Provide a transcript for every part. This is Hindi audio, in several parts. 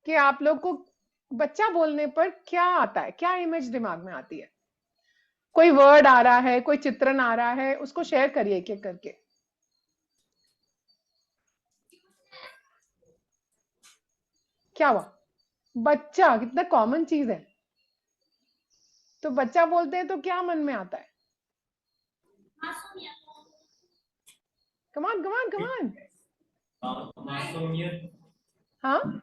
कि आप लोग को बच्चा बोलने पर क्या आता है, क्या इमेज दिमाग में आती है? कोई वर्ड आ रहा है, कोई चित्रण आ रहा है, उसको शेयर करिए एक एक करके। क्या हुआ? बच्चा कितना कॉमन चीज है, तो बच्चा बोलते हैं तो क्या मन में आता है? कमान कमान कमान। हाँ,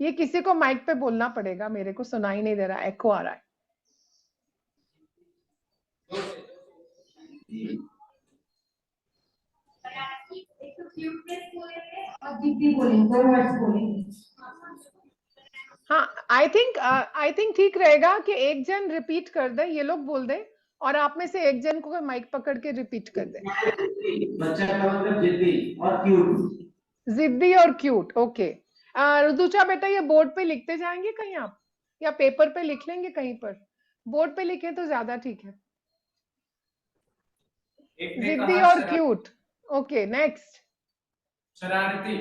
ये किसी को माइक पे बोलना पड़ेगा, मेरे को सुनाई नहीं दे रहा, एको आ रहा है। हाँ, आई थिंक ठीक रहेगा कि एक जन रिपीट कर दे, ये लोग बोल दे, और आप में से एक जन को माइक पकड़ के रिपीट कर दे। बच्चा का मतलब जिद्दी और क्यूट। जिद्दी और क्यूट, ओके। रुदुचा बेटा, ये बोर्ड पे लिखते जाएंगे कहीं आप, या पेपर पे लिख लेंगे कहीं पर? बोर्ड पे लिखे तो ज्यादा ठीक है। जिद्दी और क्यूट, ओके। नेक्स्ट। शरारती।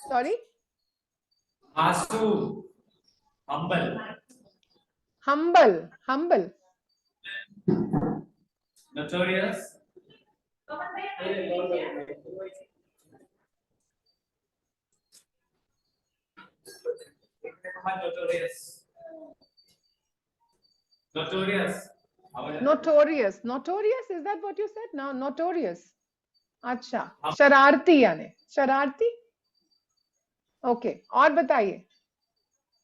सॉरी? आंसू। Humble. Humble, humble. Notorious. Notorious. Notorious, notorious, is that what you said? No, notorious. अच्छा, शरारती यानी शरारती, ओके। और बताइए।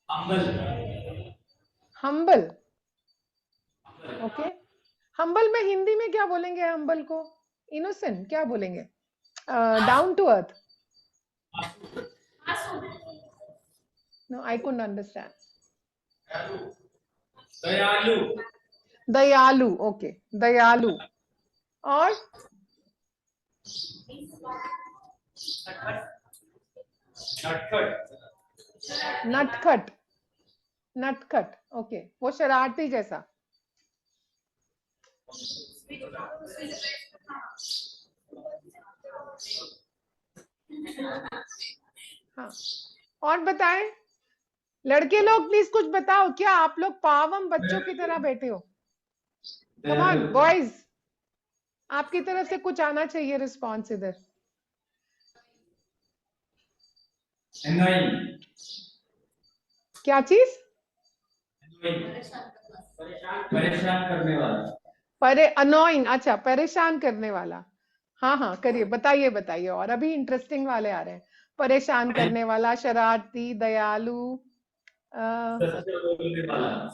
हम्बल। Humble, okay. हम्बल में हिंदी में क्या बोलेंगे हम्बल को? इनोसेंट क्या बोलेंगे? Down to earth? No, I couldn't understand. दयालु। दयालु, ओके, दयालु। और नटखट। नटखट, नटखट, ओके, वो शरारती जैसा। हाँ, और बताएं। लड़के लोग प्लीज कुछ बताओ, क्या आप लोग पावम बच्चों की तरह बैठे हो? कम ऑन बॉयज, आपकी तरफ से कुछ आना चाहिए रिस्पॉन्स इधर। क्या चीज? परेशान करने वाला। अनोइंग, अच्छा, परेशान करने वाला। हाँ हाँ, करिए, बताइए बताइए, और अभी इंटरेस्टिंग वाले आ रहे हैं। परेशान करने वाला, शरारती, दयालु, सत्य बोलने वाला।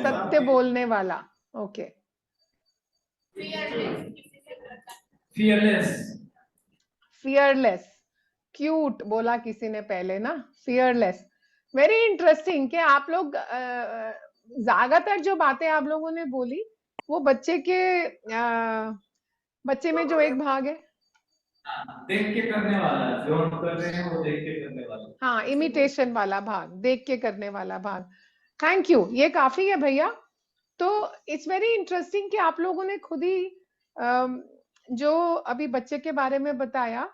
सत्य बोलने वाला, ओके। फियरलेस। फियरलेस, क्यूट बोला किसी ने पहले ना, फियरलेस। वेरी इंटरेस्टिंग कि आप लोग ज्यादातर जो बातें आप लोगों ने बोली वो बच्चे में जो एक भाग है, देख के करने वाला, जो हम कर रहे हैं वो देख के करने वाला। हाँ, इमिटेशन वाला भाग, देख के करने वाला भाग। थैंक यू, ये काफी है भैया। तो इट्स वेरी इंटरेस्टिंग कि आप लोगों ने खुद ही जो अभी बच्चे के बारे में बताया,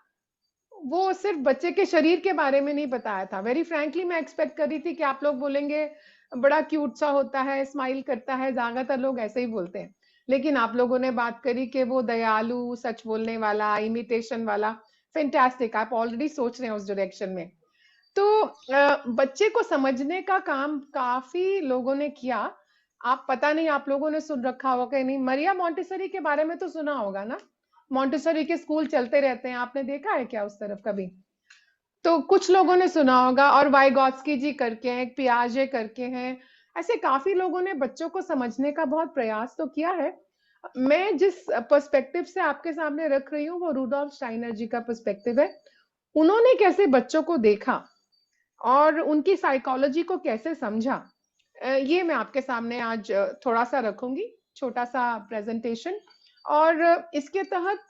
वो सिर्फ बच्चे के शरीर के बारे में नहीं बताया था। वेरी फ्रैंकली मैं एक्सपेक्ट कर रही थी कि आप लोग बोलेंगे बड़ा क्यूट सा होता है, स्माइल करता है, ज्यादातर लोग ऐसे ही बोलते हैं। लेकिन आप लोगों ने बात करी कि वो दयालु, सच बोलने वाला, इमिटेशन वाला। फैंटास्टिक, आप ऑलरेडी सोच रहे हैं उस डायरेक्शन में। तो बच्चे को समझने का काम काफी लोगों ने किया। आप पता नहीं आप लोगों ने सुन रखा होगा कि नहीं, मरिया मोंटेसरी के बारे में तो सुना होगा ना। मोंटेसरी के स्कूल चलते रहते हैं, आपने देखा है क्या उस तरफ कभी? तो कुछ लोगों ने सुना होगा। और वाइगॉत्स्की जी करके हैं, एक पियाजे करके हैं। ऐसे काफी लोगों ने बच्चों को समझने का बहुत प्रयास तो किया है। मैं जिस पर्सपेक्टिव से आपके सामने रख रही हूँ वो रूडोल्फ स्टाइनर जी का पर्सपेक्टिव है। उन्होंने कैसे बच्चों को देखा और उनकी साइकोलॉजी को कैसे समझा, ये मैं आपके सामने आज थोड़ा सा रखूंगी, छोटा सा प्रेजेंटेशन। और इसके तहत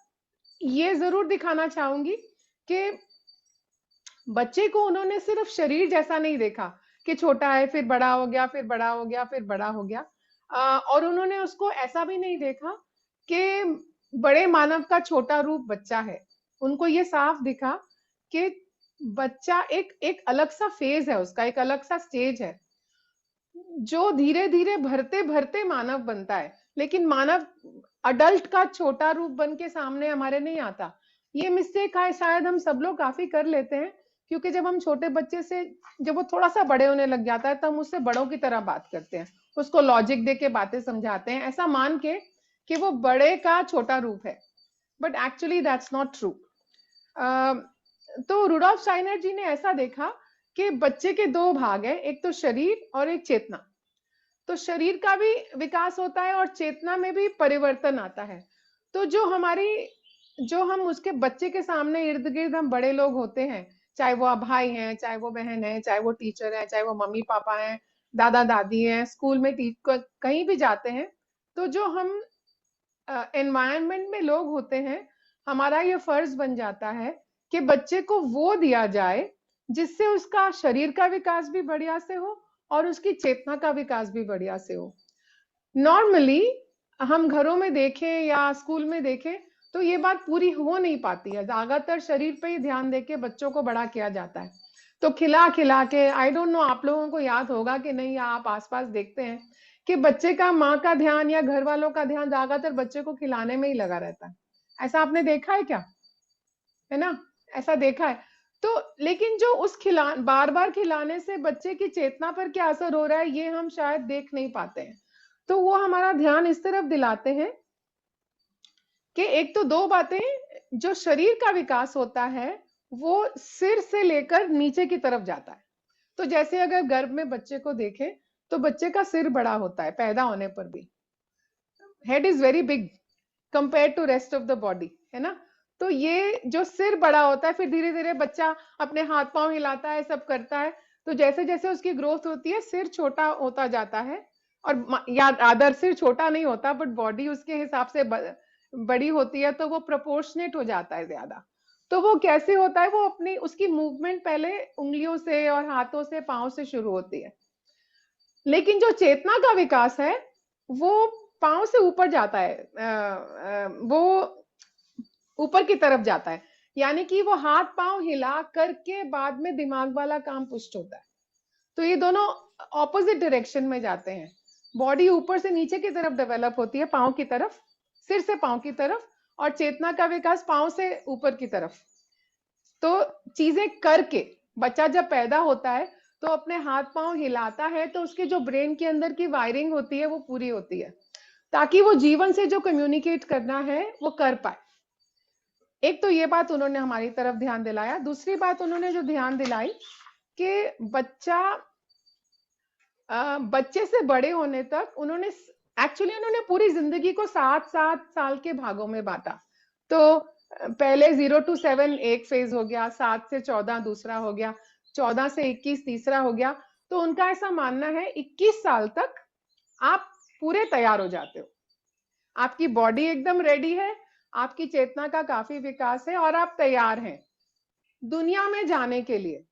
ये जरूर दिखाना चाहूंगी कि बच्चे को उन्होंने सिर्फ शरीर जैसा नहीं देखा कि छोटा है फिर बड़ा हो गया, फिर बड़ा हो गया, फिर बड़ा हो गया। और उन्होंने उसको ऐसा भी नहीं देखा कि बड़े मानव का छोटा रूप बच्चा है। उनको ये साफ दिखा कि बच्चा एक एक अलग सा फेज है, उसका एक अलग सा स्टेज है, जो धीरे धीरे भरते भरते मानव बनता है। लेकिन मानव अडल्ट का छोटा रूप बन के सामने हमारे नहीं आता। ये मिस्टेक है, शायद हम सब लोग काफी कर लेते हैं, क्योंकि जब हम छोटे बच्चे से, जब वो थोड़ा सा बड़े होने लग जाता है, तो हम उससे बड़ों की तरह बात करते हैं, उसको लॉजिक दे के बातें समझाते हैं, ऐसा मान के कि वो बड़े का छोटा रूप है। But actually that's not true. तो रुडॉल्फ स्टाइनर जी ने ऐसा देखा कि बच्चे के दो भाग हैं, एक तो शरीर और एक चेतना। तो शरीर का भी विकास होता है और चेतना में भी परिवर्तन आता है। तो जो हम उसके बच्चे के सामने इर्द गिर्द हम बड़े लोग होते हैं, चाहे वो भाई हैं, चाहे वो बहन है, चाहे वो टीचर है, चाहे वो मम्मी पापा हैं, दादा दादी हैं, स्कूल में कहीं भी जाते हैं, तो जो हम एनवायरनमेंट में लोग होते हैं, हमारा ये फर्ज बन जाता है कि बच्चे को वो दिया जाए जिससे उसका शरीर का विकास भी बढ़िया से हो और उसकी चेतना का विकास भी बढ़िया से हो। नॉर्मली हम घरों में देखें या स्कूल में देखें तो ये बात पूरी हो नहीं पाती है, ज्यादातर शरीर पे ही ध्यान देके बच्चों को बड़ा किया जाता है। तो खिला खिला के, आई डोंट नो आप लोगों को याद होगा कि नहीं, या आप आसपास देखते हैं कि बच्चे का माँ का ध्यान या घर वालों का ध्यान ज्यादातर बच्चे को खिलाने में ही लगा रहता है। ऐसा आपने देखा है क्या? है ना, ऐसा देखा है। तो लेकिन जो उस बार बार खिलाने से बच्चे की चेतना पर क्या असर हो रहा है, ये हम शायद देख नहीं पाते हैं। तो वो हमारा ध्यान इस तरफ दिलाते हैं कि एक तो दो बातें, जो शरीर का विकास होता है वो सिर से लेकर नीचे की तरफ जाता है। तो जैसे अगर गर्भ में बच्चे को देखें तो बच्चे का सिर बड़ा होता है, पैदा होने पर भी head is very big compare to rest of the body, है ना। तो ये जो सिर बड़ा होता है, फिर धीरे धीरे बच्चा अपने हाथ पांव हिलाता है, सब करता है। तो जैसे जैसे उसकी ग्रोथ होती है, सिर छोटा होता जाता है। और याद, आदर सिर छोटा नहीं होता, बट बॉडी उसके हिसाब से बड़ी होती है, तो वो प्रोपोर्शनेट हो जाता है ज्यादा। तो वो कैसे होता है, वो अपनी उसकी मूवमेंट पहले उंगलियों से और हाथों से, पांव से शुरू होती है। लेकिन जो चेतना का विकास है वो पांव से ऊपर जाता है, वो ऊपर की तरफ जाता है। यानी कि वो हाथ पांव हिला करके बाद में दिमाग वाला काम पुष्ट होता है। तो ये दोनों ऑपोजिट डायरेक्शन में जाते हैं। बॉडी ऊपर से नीचे की तरफ डेवलप होती है, पांव की तरफ, सिर से पांव की तरफ, और चेतना का विकास पांव से ऊपर की तरफ। तो चीजें करके बच्चा जब पैदा होता है तो अपने हाथ पांव हिलाता है, तो उसके जो ब्रेन के अंदर की वायरिंग होती है वो पूरी होती है, ताकि वो जीवन से जो कम्युनिकेट करना है वो कर पाए। एक तो ये बात उन्होंने हमारी तरफ ध्यान दिलाया। दूसरी बात उन्होंने जो ध्यान दिलाई कि बच्चे से बड़े होने तक उन्होंने पूरी जिंदगी को 7-7 साल के भागों में बांटा। तो पहले 0 to 7 एक फेज हो गया, 7 से 14 दूसरा हो गया, 14 से 21 तीसरा हो गया। तो उनका ऐसा मानना है 21 साल तक आप पूरे तैयार हो जाते हो, आपकी बॉडी एकदम रेडी है, आपकी चेतना का काफी विकास है और आप तैयार हैं दुनिया में जाने के लिए।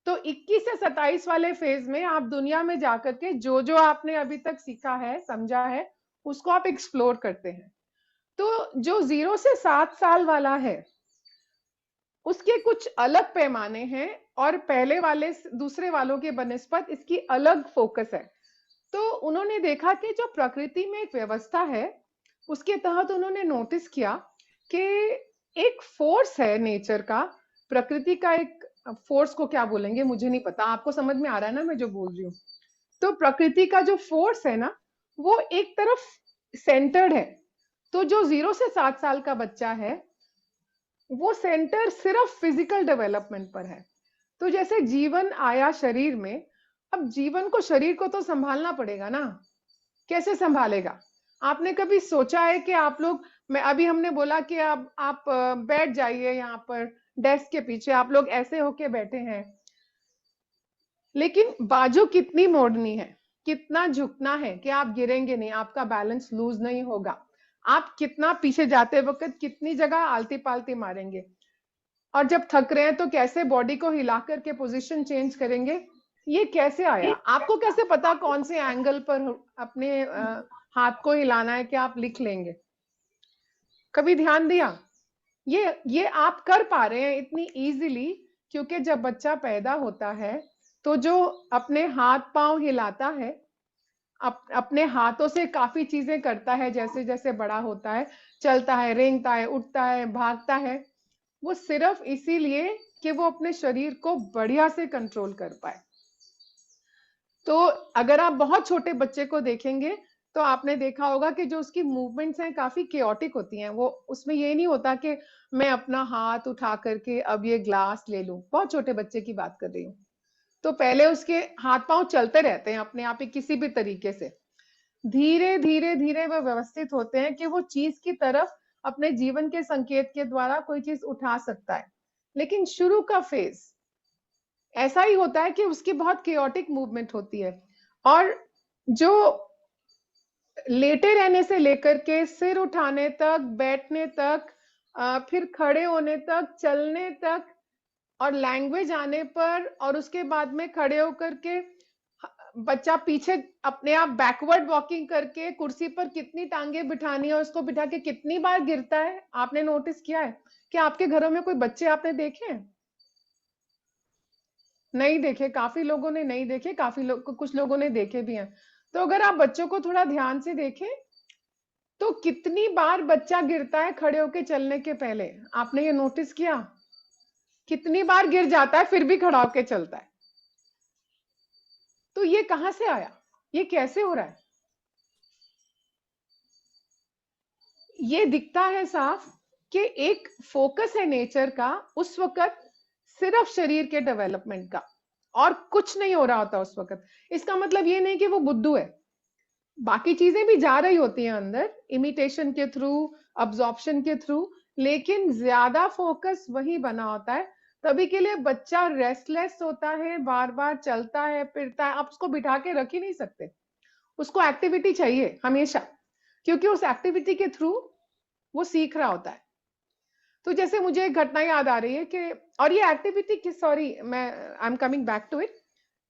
तो 21 से 27 वाले फेज में आप दुनिया में जाकर के जो जो आपने अभी तक सीखा है, समझा है, उसको आप एक्सप्लोर करते हैं। तो जो 0 से 7 साल वाला है उसके कुछ अलग पैमाने हैं, और पहले वाले दूसरे वालों के बनिस्पत इसकी अलग फोकस है। तो उन्होंने देखा कि जो प्रकृति में एक व्यवस्था है, उसके तहत उन्होंने नोटिस किया कि एक फोर्स है नेचर का, प्रकृति का एक फोर्स को क्या बोलेंगे मुझे नहीं पता, आपको समझ में आ रहा है ना मैं जो बोल रही हूँ। तो प्रकृति का जो फोर्स है ना, वो एक तरफ सेंटर्ड है। तो जो 0 से 7 साल का बच्चा है वो सेंटर सिर्फ फिजिकल डेवलपमेंट पर है। तो जैसे जीवन आया शरीर में, अब जीवन को, शरीर को तो संभालना पड़ेगा ना। कैसे संभालेगा? आपने कभी सोचा है कि आप लोग, मैं अभी हमने बोला कि अब आप बैठ जाइए यहाँ पर डेस्क के पीछे, आप लोग ऐसे होके बैठे हैं, लेकिन बाजू कितनी मोड़नी है, कितना झुकना है कि आप गिरेंगे नहीं, आपका बैलेंस लूज नहीं होगा। आप कितना पीछे जाते वक्त कितनी जगह आलती पालती मारेंगे, और जब थक रहे हैं तो कैसे बॉडी को हिला करके पोजीशन चेंज करेंगे। ये कैसे आया? आपको कैसे पता कौन से एंगल पर अपने हाथ को हिलाना है कि आप लिख लेंगे? कभी ध्यान दिया? ये आप कर पा रहे हैं इतनी इजीली, क्योंकि जब बच्चा पैदा होता है तो जो अपने हाथ पांव हिलाता है, अपने हाथों से काफी चीजें करता है, जैसे जैसे बड़ा होता है, चलता है, रेंगता है, उठता है, भागता है, वो सिर्फ इसीलिए कि वो अपने शरीर को बढ़िया से कंट्रोल कर पाए। तो अगर आप बहुत छोटे बच्चे को देखेंगे तो आपने देखा होगा कि जो उसकी मूवमेंट्स हैं काफी केओटिक होती हैं। वो उसमें ये नहीं होता कि मैं अपना हाथ उठा करके अब ये ग्लास ले लूं, बहुत छोटे बच्चे की बात कर रही हूँ। तो पहले उसके हाथ पांव चलते रहते हैं अपने आप ही किसी भी तरीके से, धीरे धीरे धीरे वह व्यवस्थित होते हैं कि वो चीज की तरफ अपने जीवन के संकेत के द्वारा कोई चीज उठा सकता है। लेकिन शुरू का फेज ऐसा ही होता है कि उसकी बहुत केओटिक मूवमेंट होती है, और जो लेटे रहने से लेकर के सिर उठाने तक, बैठने तक, फिर खड़े होने तक, चलने तक, और लैंग्वेज आने पर, और उसके बाद में खड़े होकर के बच्चा पीछे अपने आप बैकवर्ड वॉकिंग करके कुर्सी पर कितनी टांगे बिठानी है, उसको बिठा के कितनी बार गिरता है, आपने नोटिस किया है कि आपके घरों में कोई बच्चे आपने देखे हैं? नहीं देखे, काफी लोगों ने नहीं देखे, कुछ लोगों ने देखे भी हैं। तो अगर आप बच्चों को थोड़ा ध्यान से देखें तो कितनी बार बच्चा गिरता है खड़े होके चलने के पहले, आपने ये नोटिस किया? कितनी बार गिर जाता है फिर भी खड़ा होके चलता है। तो ये कहां से आया, ये कैसे हो रहा है? ये दिखता है साफ कि एक फोकस है नेचर का उस वक्त सिर्फ शरीर के डेवलपमेंट का, और कुछ नहीं हो रहा होता उस वक्त। इसका मतलब ये नहीं कि वो बुद्धू है, बाकी चीजें भी जा रही होती हैं अंदर, इमिटेशन के थ्रू, अब्जॉर्प्शन के थ्रू, लेकिन ज्यादा फोकस वही बना होता है। तभी के लिए बच्चा रेस्टलेस होता है, बार बार चलता है, फिरता है, आप उसको बिठा के रख ही नहीं सकते, उसको एक्टिविटी चाहिए हमेशा, क्योंकि उस एक्टिविटी के थ्रू वो सीख रहा होता है। तो जैसे मुझे एक घटना याद आ रही है कि, और ये एक्टिविटी की, सॉरी मैं I am coming back to it,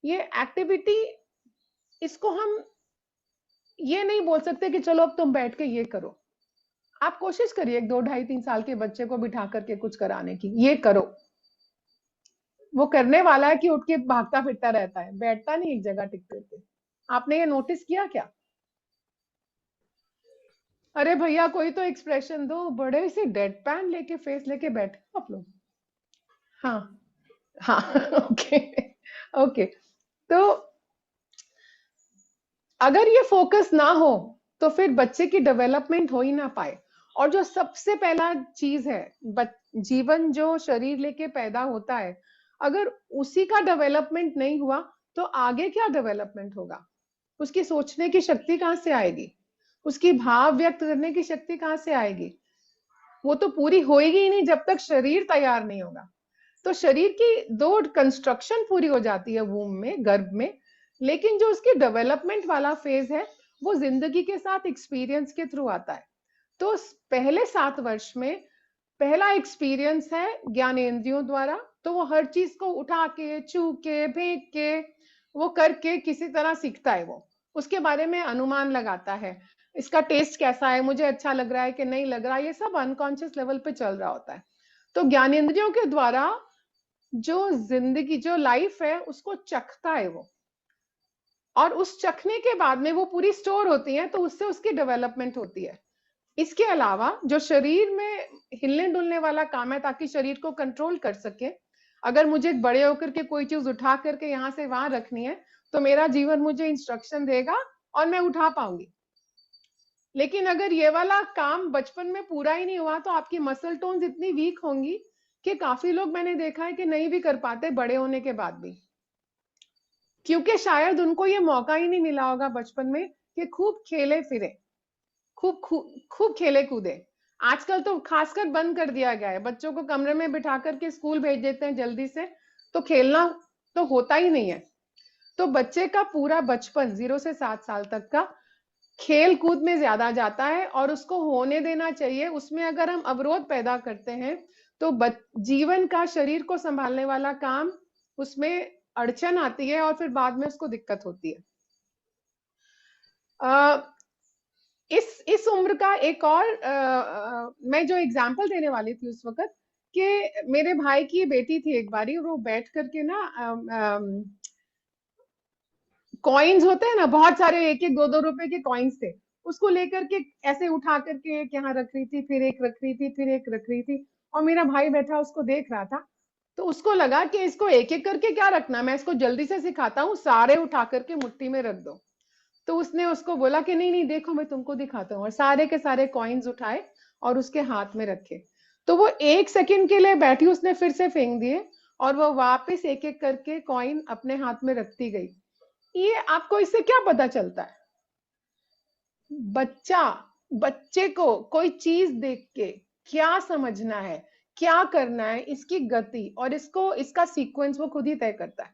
ये एक्टिविटी, इसको हम ये नहीं बोल सकते कि चलो अब तुम बैठ के ये करो। आप कोशिश करिए एक 2 ढाई 3 साल के बच्चे को बिठा करके कुछ कराने की, ये करो, वो करने वाला है कि उठ के भागता फिरता रहता है, बैठता नहीं एक जगह टिक करके। आपने ये नोटिस किया क्या? अरे भैया कोई तो एक्सप्रेशन दो, बड़े से डेड पैन लेके फेस लेके बैठे हो आप लोग। हाँ, हाँ। Okay, okay. तो अगर ये फोकस ना हो तो फिर बच्चे की डेवलपमेंट हो ही ना पाए। और जो सबसे पहला चीज है, जीवन जो शरीर लेके पैदा होता है, अगर उसी का डेवलपमेंट नहीं हुआ तो आगे क्या डेवलपमेंट होगा? उसकी सोचने की शक्ति कहां से आएगी? उसकी भाव व्यक्त करने की शक्ति कहां से आएगी? वो तो पूरी होएगी ही नहीं जब तक शरीर तैयार नहीं होगा। तो शरीर की दो कंस्ट्रक्शन पूरी हो जाती है वूम में, गर्भ में, लेकिन जो उसकी डेवलपमेंट वाला फेज है वो जिंदगी के साथ एक्सपीरियंस के थ्रू आता है। तो पहले 7 वर्ष में पहला एक्सपीरियंस है ज्ञानेंद्रियों द्वारा, तो वो हर चीज को उठा के, छू के, फेंक के, वो करके किसी तरह सीखता है। वो उसके बारे में अनुमान लगाता है, इसका टेस्ट कैसा है, मुझे अच्छा लग रहा है कि नहीं लग रहा, ये सब अनकॉन्शियस लेवल पे चल रहा होता है। तो ज्ञानेंद्रियों के द्वारा जो जिंदगी, जो लाइफ है, उसको चखता है वो, और उस चखने के बाद में वो पूरी स्टोर होती है, तो उससे उसकी डेवलपमेंट होती है। इसके अलावा जो शरीर में हिलने डुलने वाला काम है, ताकि शरीर को कंट्रोल कर सके, अगर मुझे बड़े होकर के कोई चीज उठा करके यहां से वहां रखनी है तो मेरा जीवन मुझे इंस्ट्रक्शन देगा और मैं उठा पाऊंगी। लेकिन अगर ये वाला काम बचपन में पूरा ही नहीं हुआ तो आपकी मसल टोन्स इतनी वीक होंगी कि काफी लोग मैंने देखा है कि नहीं भी कर पाते बड़े होने के बाद भी, क्योंकि शायद उनको ये मौका ही नहीं मिला होगा बचपन में कि खूब खेले फिरे, खूब खूब खूब खेले कूदे। आजकल तो खासकर बंद कर दिया गया है, बच्चों को कमरे में बिठा करके स्कूल भेज देते हैं जल्दी से, तो खेलना तो होता ही नहीं है। तो बच्चे का पूरा बचपन 0 से 7 साल तक का खेल कूद में ज्यादा जाता है, और उसको होने देना चाहिए। उसमें अगर हम अवरोध पैदा करते हैं तो जीवन का, शरीर को संभालने वाला काम, उसमें अड़चन आती है और फिर बाद में उसको दिक्कत होती है। इस उम्र का एक और मैं जो एग्जाम्पल देने वाली थी उस वक्त, कि मेरे भाई की बेटी थी एक बारी, वो बैठ करके ना कॉइन्स होते हैं ना बहुत सारे, एक एक दो दो रुपए के कॉइन्स थे, उसको लेकर के ऐसे उठा करके एक यहाँ रख रही थी, फिर एक रख रही थी, फिर एक रख रही थी, और मेरा भाई बैठा उसको देख रहा था। तो उसको लगा कि इसको एक एक करके क्या रखना, मैं इसको जल्दी से सिखाता हूँ, सारे उठा करके मुट्ठी में रख दो। तो उसने उसको बोला कि नहीं नहीं देखो मैं तुमको दिखाता हूँ, और सारे के सारे कॉइन्स उठाए और उसके हाथ में रखे। तो वो 1 सेकंड के लिए बैठी, उसने फिर से फेंक दिए, और वो वापस एक एक करके कॉइन अपने हाथ में रखती गई। ये आपको इससे क्या पता चलता है? बच्चा बच्चे को कोई चीज देख के क्या समझना है, क्या करना है, इसकी गति और इसका सीक्वेंस वो खुद ही तय करता है।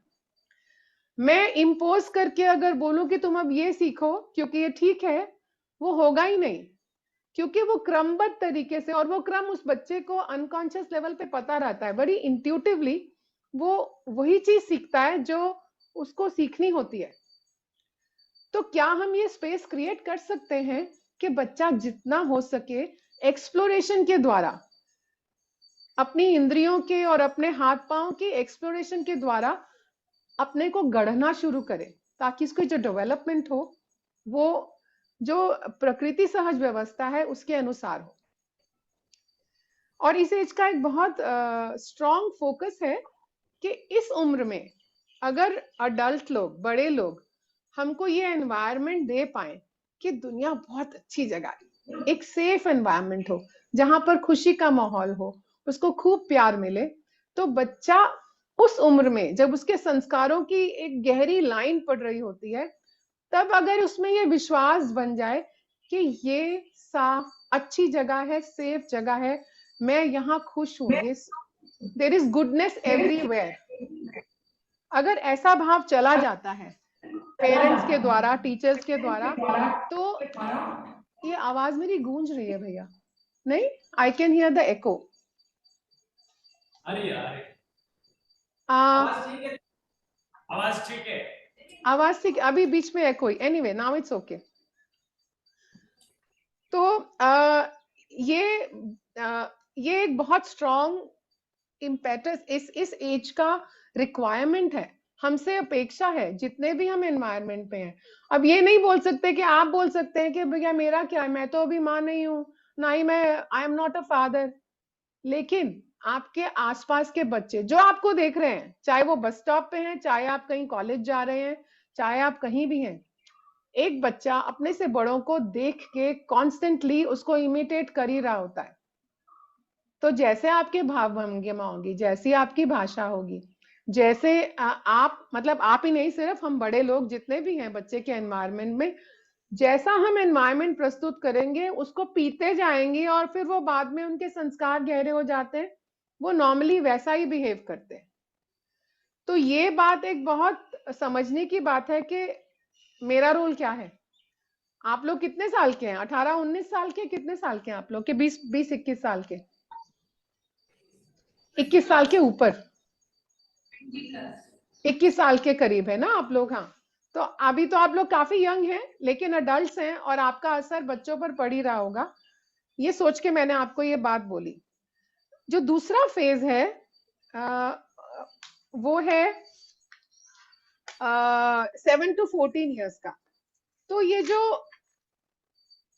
मैं इम्पोज करके अगर बोलूं कि तुम अब ये सीखो क्योंकि ये ठीक है, वो होगा ही नहीं, क्योंकि वो क्रमबद्ध तरीके से, और वो क्रम उस बच्चे को अनकॉन्शियस लेवल पे पता रहता है, बड़ी इंट्यूटिवली वो वही चीज सीखता है जो उसको सीखनी होती है। तो क्या हम ये स्पेस क्रिएट कर सकते हैं कि बच्चा जितना हो सके एक्सप्लोरेशन के द्वारा, अपनी इंद्रियों के और अपने हाथ पांव के एक्सप्लोरेशन के द्वारा अपने को गढ़ना शुरू करे, ताकि इसकी जो डेवलपमेंट हो वो जो प्रकृति सहज व्यवस्था है उसके अनुसार हो। और इस एज का एक बहुत स्ट्रॉन्ग फोकस है कि इस उम्र में अगर अडल्ट लोग, बड़े लोग हमको ये एनवायरनमेंट दे पाए कि दुनिया बहुत अच्छी जगह है, एक सेफ एनवायरनमेंट हो जहां पर खुशी का माहौल हो, उसको खूब प्यार मिले, तो बच्चा उस उम्र में जब उसके संस्कारों की एक गहरी लाइन पड़ रही होती है, तब अगर उसमें ये विश्वास बन जाए कि ये साफ अच्छी जगह है, सेफ जगह है, मैं यहाँ खुश हूं, ये देयर इज गुडनेस एवरीवेयर, अगर ऐसा भाव चला जाता है पेरेंट्स के द्वारा, टीचर्स के द्वारा, तो ये आवाज मेरी गूंज रही है भैया? नहीं, आई कैन हियर द एको। अरे यार आवाज ठीक है, आवाज ठीक है, आवाज ठीक, अभी बीच में एको, एनीवे नाउ इट्स ओके। तो ये एक बहुत स्ट्रॉन्ग इम्पेटस इस एज का रिक्वायरमेंट है, हमसे अपेक्षा है जितने भी हम एनवायरनमेंट में हैं। अब ये नहीं बोल सकते कि आप बोल सकते हैं कि भैया मेरा क्या है, मैं तो अभी माँ नहीं हूं, ना ही मैं, I am not a father, लेकिन आपके आसपास के बच्चे जो आपको देख रहे हैं, चाहे वो बस स्टॉप पे हैं, चाहे आप कहीं कॉलेज जा रहे हैं, चाहे आप कहीं भी हैं, एक बच्चा अपने से बड़ों को देख के कॉन्स्टेंटली उसको इमिटेट कर ही रहा होता है। तो जैसे आपके भाव भंगिमा होगी, जैसी आपकी भाषा होगी, जैसे आप, मतलब आप ही नहीं, सिर्फ हम बड़े लोग जितने भी हैं बच्चे के एनवायरनमेंट में, जैसा हम एनवायरनमेंट प्रस्तुत करेंगे उसको पीते जाएंगे, और फिर वो बाद में उनके संस्कार गहरे हो जाते हैं, वो नॉर्मली वैसा ही बिहेव करते हैं। तो ये बात एक बहुत समझने की बात है कि मेरा रोल क्या है। आप लोग कितने साल के हैं? 18-19 साल के? कितने साल के हैं आप लोग के? 20-21 साल के? 21 साल के ऊपर, 21 साल के करीब है ना आप लोग? हाँ, तो अभी तो आप लोग काफी यंग हैं, लेकिन अडल्ट हैं और आपका असर बच्चों पर पड़ ही रहा होगा, ये सोच के मैंने आपको ये बात बोली। जो दूसरा फेज है वो है 7 to 14 ईयर्स का। तो ये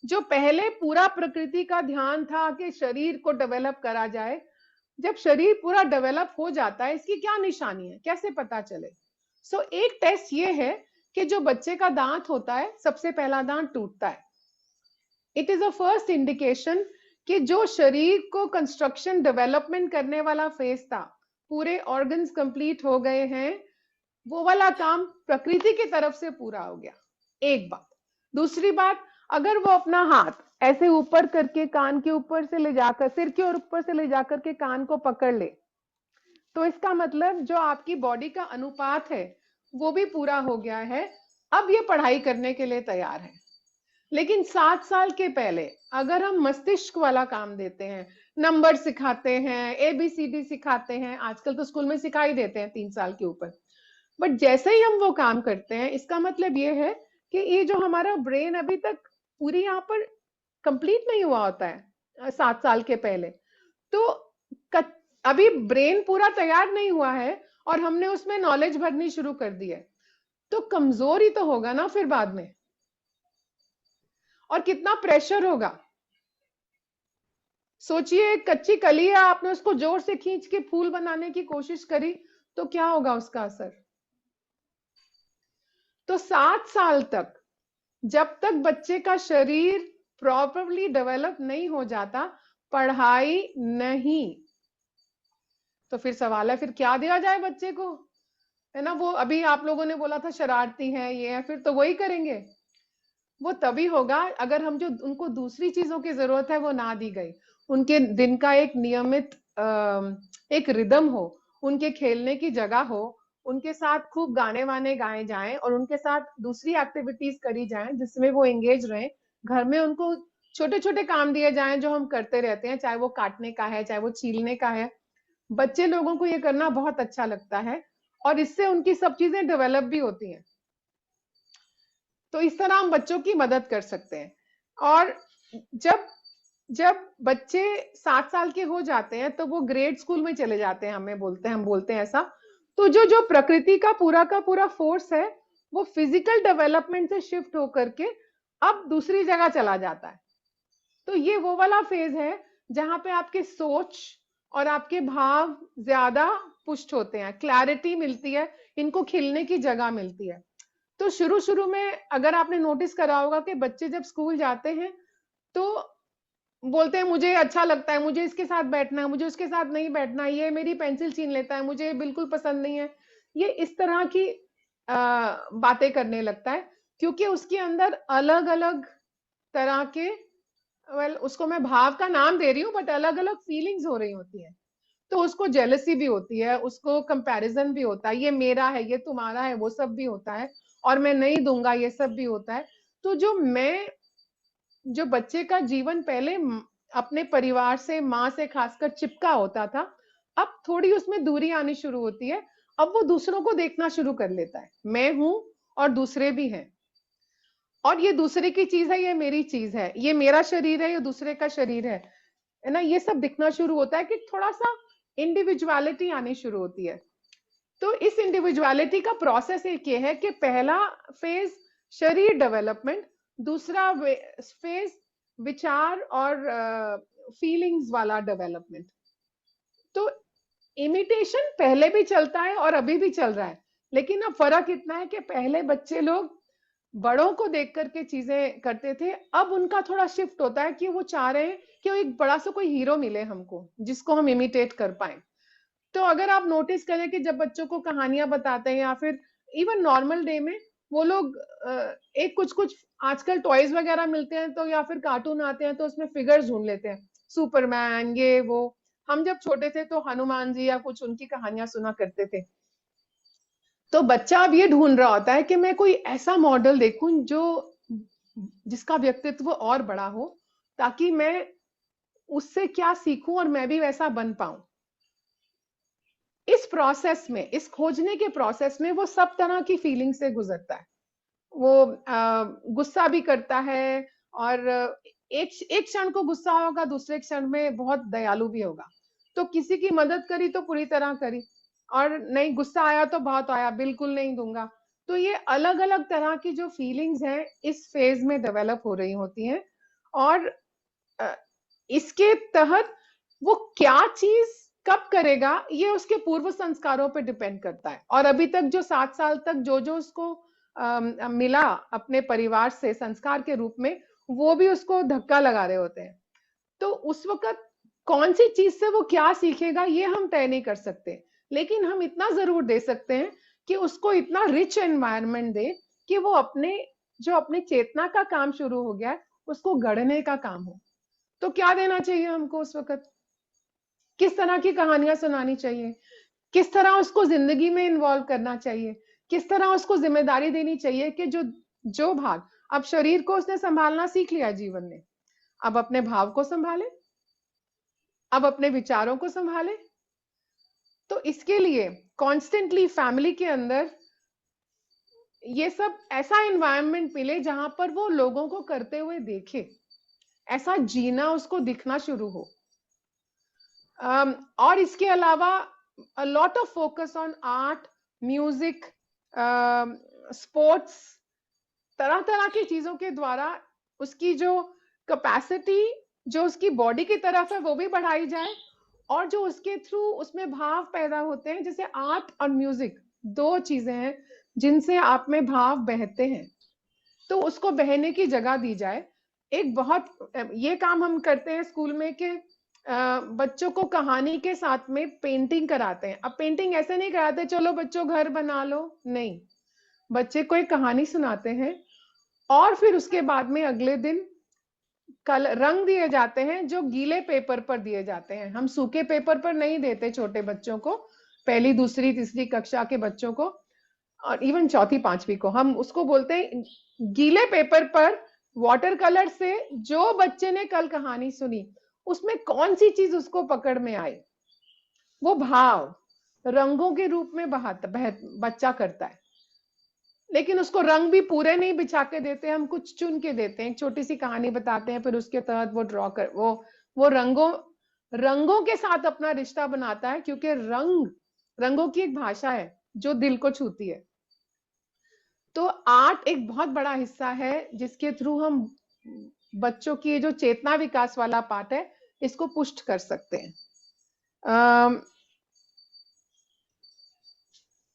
जो पहले पूरा प्रकृति का ध्यान था कि शरीर को डेवलप करा जाए, जब शरीर पूरा डेवलप हो जाता है, इसकी क्या निशानी है, कैसे पता चले? एक टेस्ट ये है कि जो बच्चे का दांत होता है, सबसे पहला दांत टूटता है, it is a first indication कि जो शरीर को कंस्ट्रक्शन डेवलपमेंट करने वाला फेज था, पूरे ऑर्गन्स कंप्लीट हो गए हैं, वो वाला काम प्रकृति की तरफ से पूरा हो गया, एक बात। दूसरी बात, अगर वो अपना हाथ ऐसे ऊपर करके कान के ऊपर से ले जाकर, सिर के ऊपर से ले जाकर के कान को पकड़ ले, तो इसका मतलब जो आपकी बॉडी का अनुपात है वो भी पूरा हो गया है, अब ये पढ़ाई करने के लिए तैयार है। लेकिन 7 साल के पहले अगर हम मस्तिष्क वाला काम देते हैं, नंबर सिखाते हैं, ABCD सिखाते हैं, आजकल तो स्कूल में सिखाई देते हैं 3 साल के ऊपर, बट जैसे ही हम वो काम करते हैं, इसका मतलब ये है कि ये जो हमारा ब्रेन अभी तक पूरी यहाँ पर कंप्लीट नहीं हुआ होता है 7 साल के पहले। तो अभी ब्रेन पूरा तैयार नहीं हुआ है और हमने उसमें नॉलेज भरनी शुरू कर दी है, तो कमजोर ही तो होगा ना फिर बाद में, और कितना प्रेशर होगा। सोचिए, कच्ची कली है, आपने उसको जोर से खींच के फूल बनाने की कोशिश करी, तो क्या होगा उसका असर। तो 7 साल तक, जब तक बच्चे का शरीर प्रॉपरली डेवलप नहीं हो जाता, पढ़ाई नहीं। तो फिर सवाल है, फिर क्या दिया जाए बच्चे को, है ना। वो अभी आप लोगों ने बोला था शरारती है ये है, फिर तो वही करेंगे। वो तभी होगा अगर हम जो उनको दूसरी चीजों की जरूरत है वो ना दी गई। उनके दिन का एक नियमित एक रिदम हो, उनके खेलने की जगह हो, उनके साथ खूब गाने वाने गाए जाएं और उनके साथ दूसरी एक्टिविटीज करी जाएं जिसमें वो एंगेज रहें। घर में उनको छोटे छोटे काम दिए जाएं जो हम करते रहते हैं, चाहे वो काटने का है, चाहे वो छीलने का है। बच्चे लोगों को ये करना बहुत अच्छा लगता है और इससे उनकी सब चीजें डेवलप भी होती हैं। तो इस तरह हम बच्चों की मदद कर सकते हैं। और जब जब बच्चे 7 साल के हो जाते हैं तो वो ग्रेड स्कूल में चले जाते हैं, हम बोलते हैं ऐसा। तो जो जो प्रकृति का पूरा फोर्स है, वो फिजिकल डेवलपमेंट से शिफ्ट होकर के अब दूसरी जगह चला जाता है। तो ये वो वाला फेज है जहां पे आपके सोच और आपके भाव ज्यादा पुष्ट होते हैं, क्लैरिटी मिलती है, इनको खिलने की जगह मिलती है। तो शुरू शुरू में अगर आपने नोटिस करा होगा कि बच्चे जब स्कूल जाते हैं तो बोलते हैं मुझे अच्छा लगता है, मुझे इसके साथ बैठना है, मुझे उसके साथ नहीं बैठना, ये मेरी पेंसिल छीन लेता है, मुझे बिल्कुल पसंद नहीं है। ये इस तरह की बातें करने लगता है, क्योंकि उसके अंदर अलग अलग तरह के, उसको मैं भाव का नाम दे रही हूँ, बट अलग अलग फीलिंग्स हो रही होती है। तो उसको जेलसी भी होती है, उसको कंपैरिजन भी होता है, ये मेरा है, ये तुम्हारा है, वो सब भी होता है, और मैं नहीं दूंगा, ये सब भी होता है। तो जो बच्चे का जीवन पहले अपने परिवार से, माँ से खासकर चिपका होता था, अब थोड़ी उसमें दूरी आनी शुरू होती है। अब वो दूसरों को देखना शुरू कर लेता है, मैं हूं और दूसरे भी हैं, और ये दूसरे की चीज है, ये मेरी चीज है, ये मेरा शरीर है, ये दूसरे का शरीर है ना। ये सब दिखना शुरू होता है कि थोड़ा सा इंडिविजुअलिटी आनी शुरू होती है। तो इस इंडिविजुअलिटी का प्रोसेस एक ये है कि पहला फेज शरीर डेवलपमेंट, दूसरा फेज विचार और फीलिंग्स वाला डेवलपमेंट। तो इमिटेशन पहले भी चलता है और अभी भी चल रहा है, लेकिन अब फर्क इतना है कि पहले बच्चे लोग बड़ों को देख करके चीजें करते थे, अब उनका थोड़ा शिफ्ट होता है कि वो चाह रहे हैं कि वो एक बड़ा सा कोई हीरो मिले हमको जिसको हम इमिटेट कर पाए। तो अगर आप नोटिस करें कि जब बच्चों को कहानियां बताते हैं या फिर इवन नॉर्मल डे में वो लोग एक कुछ कुछ आजकल टॉयज वगैरह मिलते हैं तो, या फिर कार्टून आते हैं तो उसमें फिगर्स ढूंढ लेते हैं, सुपरमैन ये वो। हम जब छोटे थे तो हनुमान जी या कुछ उनकी कहानियां सुना करते थे। तो बच्चा अब ये ढूंढ रहा होता है कि मैं कोई ऐसा मॉडल देखूं जो जिसका व्यक्तित्व और बड़ा हो, ताकि मैं उससे क्या सीखूं और मैं भी वैसा बन पाऊं। इस प्रोसेस में, इस खोजने के प्रोसेस में वो सब तरह की फीलिंग से गुजरता है। वो गुस्सा भी करता है, और एक एक क्षण को गुस्सा होगा, दूसरे क्षण में बहुत दयालु भी होगा। तो किसी की मदद करी तो पूरी तरह करी, और नहीं गुस्सा आया तो बहुत आया, बिल्कुल नहीं दूंगा। तो ये अलग अलग तरह की जो फीलिंग्स हैं इस फेज में डेवलप हो रही होती हैं, और अ, इसके तहत वो क्या चीज कब करेगा ये उसके पूर्व संस्कारों पे डिपेंड करता है। और अभी तक जो 7 साल तक जो जो उसको मिला अपने परिवार से संस्कार के रूप में, वो भी उसको धक्का लगा रहे होते हैं। तो उस वक्त कौन सी चीज से वो क्या सीखेगा ये हम तय नहीं कर सकते, लेकिन हम इतना जरूर दे सकते हैं कि उसको इतना रिच एनवायरनमेंट दे कि वो अपने चेतना का काम शुरू हो गया है उसको गढ़ने का काम हो। तो क्या देना चाहिए हमको उस वक्त, किस तरह की कहानियां सुनानी चाहिए, किस तरह उसको जिंदगी में इन्वॉल्व करना चाहिए, किस तरह उसको जिम्मेदारी देनी चाहिए कि जो जो भाग, अब शरीर को उसने संभालना सीख लिया जीवन में, अब अपने भाव को संभाले, अब अपने विचारों को संभाले। तो इसके लिए कॉन्स्टेंटली फैमिली के अंदर ये सब ऐसा एनवायरनमेंट मिले जहां पर वो लोगों को करते हुए देखे, ऐसा जीना उसको दिखना शुरू हो। और इसके अलावा a lot of focus on art, music, sports, तरह तरह की चीजों के द्वारा उसकी जो कैपेसिटी जो उसकी बॉडी की तरफ है वो भी बढ़ाई जाए, और जो उसके थ्रू उसमें भाव पैदा होते हैं, जैसे आर्ट और म्यूजिक दो चीजें हैं जिनसे आप में भाव बहते हैं, तो उसको बहने की जगह दी जाए। एक बहुत ये काम हम करते हैं स्कूल में कि बच्चों को कहानी के साथ में पेंटिंग कराते हैं। अब पेंटिंग ऐसे नहीं कराते चलो बच्चों घर बना लो, नहीं, बच्चे को एक कहानी सुनाते हैं और फिर उसके बाद में अगले दिन कल रंग दिए जाते हैं जो गीले पेपर पर दिए जाते हैं। हम सूखे पेपर पर नहीं देते छोटे बच्चों को, पहली दूसरी तीसरी कक्षा के बच्चों को और इवन चौथी पांचवी को, हम उसको बोलते हैं गीले पेपर पर वाटर कलर से जो बच्चे ने कल कहानी सुनी उसमें कौन सी चीज उसको पकड़ में आई, वो भाव रंगों के रूप में बच्चा करता है। लेकिन उसको रंग भी पूरे नहीं बिछा के देते, हम कुछ चुन के देते हैं, एक छोटी सी कहानी बताते हैं, फिर उसके तहत वो ड्रॉ कर वो रंगों के साथ अपना रिश्ता बनाता है, क्योंकि रंगों की एक भाषा है जो दिल को छूती है। तो आर्ट एक बहुत बड़ा हिस्सा है जिसके थ्रू हम बच्चों की जो चेतना विकास वाला पार्ट है इसको पुष्ट कर सकते हैं।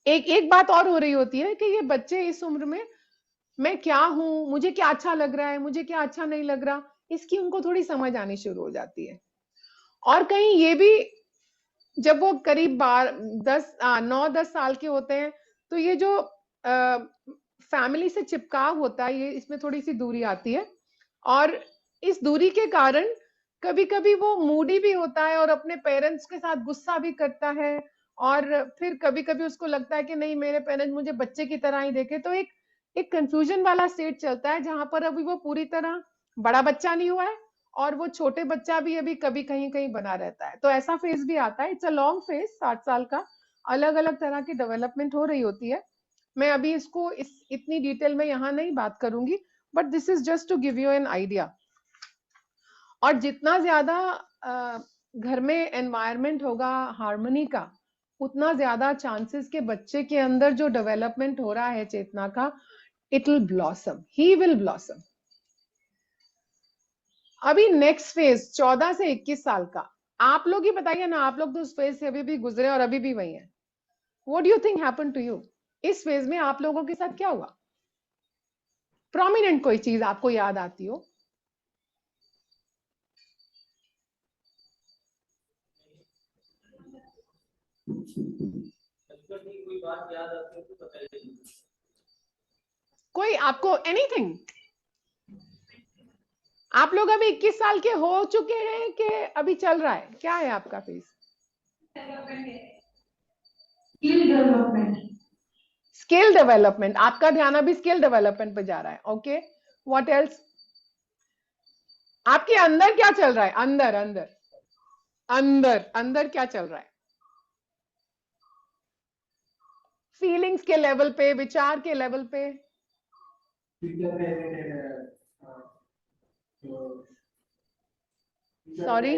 एक बात और हो रही होती है कि ये बच्चे इस उम्र में मैं क्या हूं, मुझे क्या अच्छा लग रहा है, मुझे क्या अच्छा नहीं लग रहा, इसकी उनको थोड़ी समझ आनी शुरू हो जाती है। और कहीं ये भी जब वो करीब 9-10 साल के होते हैं तो ये जो फैमिली से चिपकाव होता है ये इसमें थोड़ी सी दूरी आती है, और इस दूरी के कारण कभी कभी वो मूडी भी होता है और अपने पेरेंट्स के साथ गुस्सा भी करता है, और फिर कभी कभी उसको लगता है कि नहीं मेरे पेरेंट्स मुझे बच्चे की तरह ही देखे, तो एक कंफ्यूजन वाला स्टेट चलता है जहां पर अभी वो पूरी तरह बड़ा बच्चा नहीं हुआ है और वो छोटे बच्चा भी अभी कभी कहीं कहीं बना रहता है। तो ऐसा फेज भी आता है, इट्स अ लॉन्ग फेज, 60 साल का, अलग अलग तरह की डेवलपमेंट हो रही होती है। मैं अभी इसको इतनी डिटेल में यहाँ नहीं बात करूंगी, but this is just to give you an idea. और जितना ज्यादा घर में एनवायरनमेंट होगा हार्मनी का, उतना ज्यादा चांसेस के बच्चे के अंदर जो डेवलपमेंट हो रहा है चेतना का, it will blossom, he will blossom. अभी नेक्स्ट फेज 14 से 21 साल का, आप लोग ही बताइए ना, आप लोग तो उस फेज से अभी भी गुजरे और अभी भी वही है। What do you think happen to you? इस फेज में आप लोगों के साथ क्या हुआ? प्रोमिनेंट कोई चीज आपको याद आती हो? कोई बात याद आती है तो बताइए। कोई आपको एनीथिंग? आप लोग अभी 21 साल के हो चुके हैं कि अभी चल रहा है, क्या है आपका phase? Skill development. Skill development, आपका ध्यान अभी स्किल डेवलपमेंट पे जा रहा है। Okay, what else? आपके अंदर क्या चल रहा है? अंदर अंदर अंदर अंदर क्या चल रहा है? फीलिंग्स के लेवल पे, विचार के लेवल पे? सॉरी,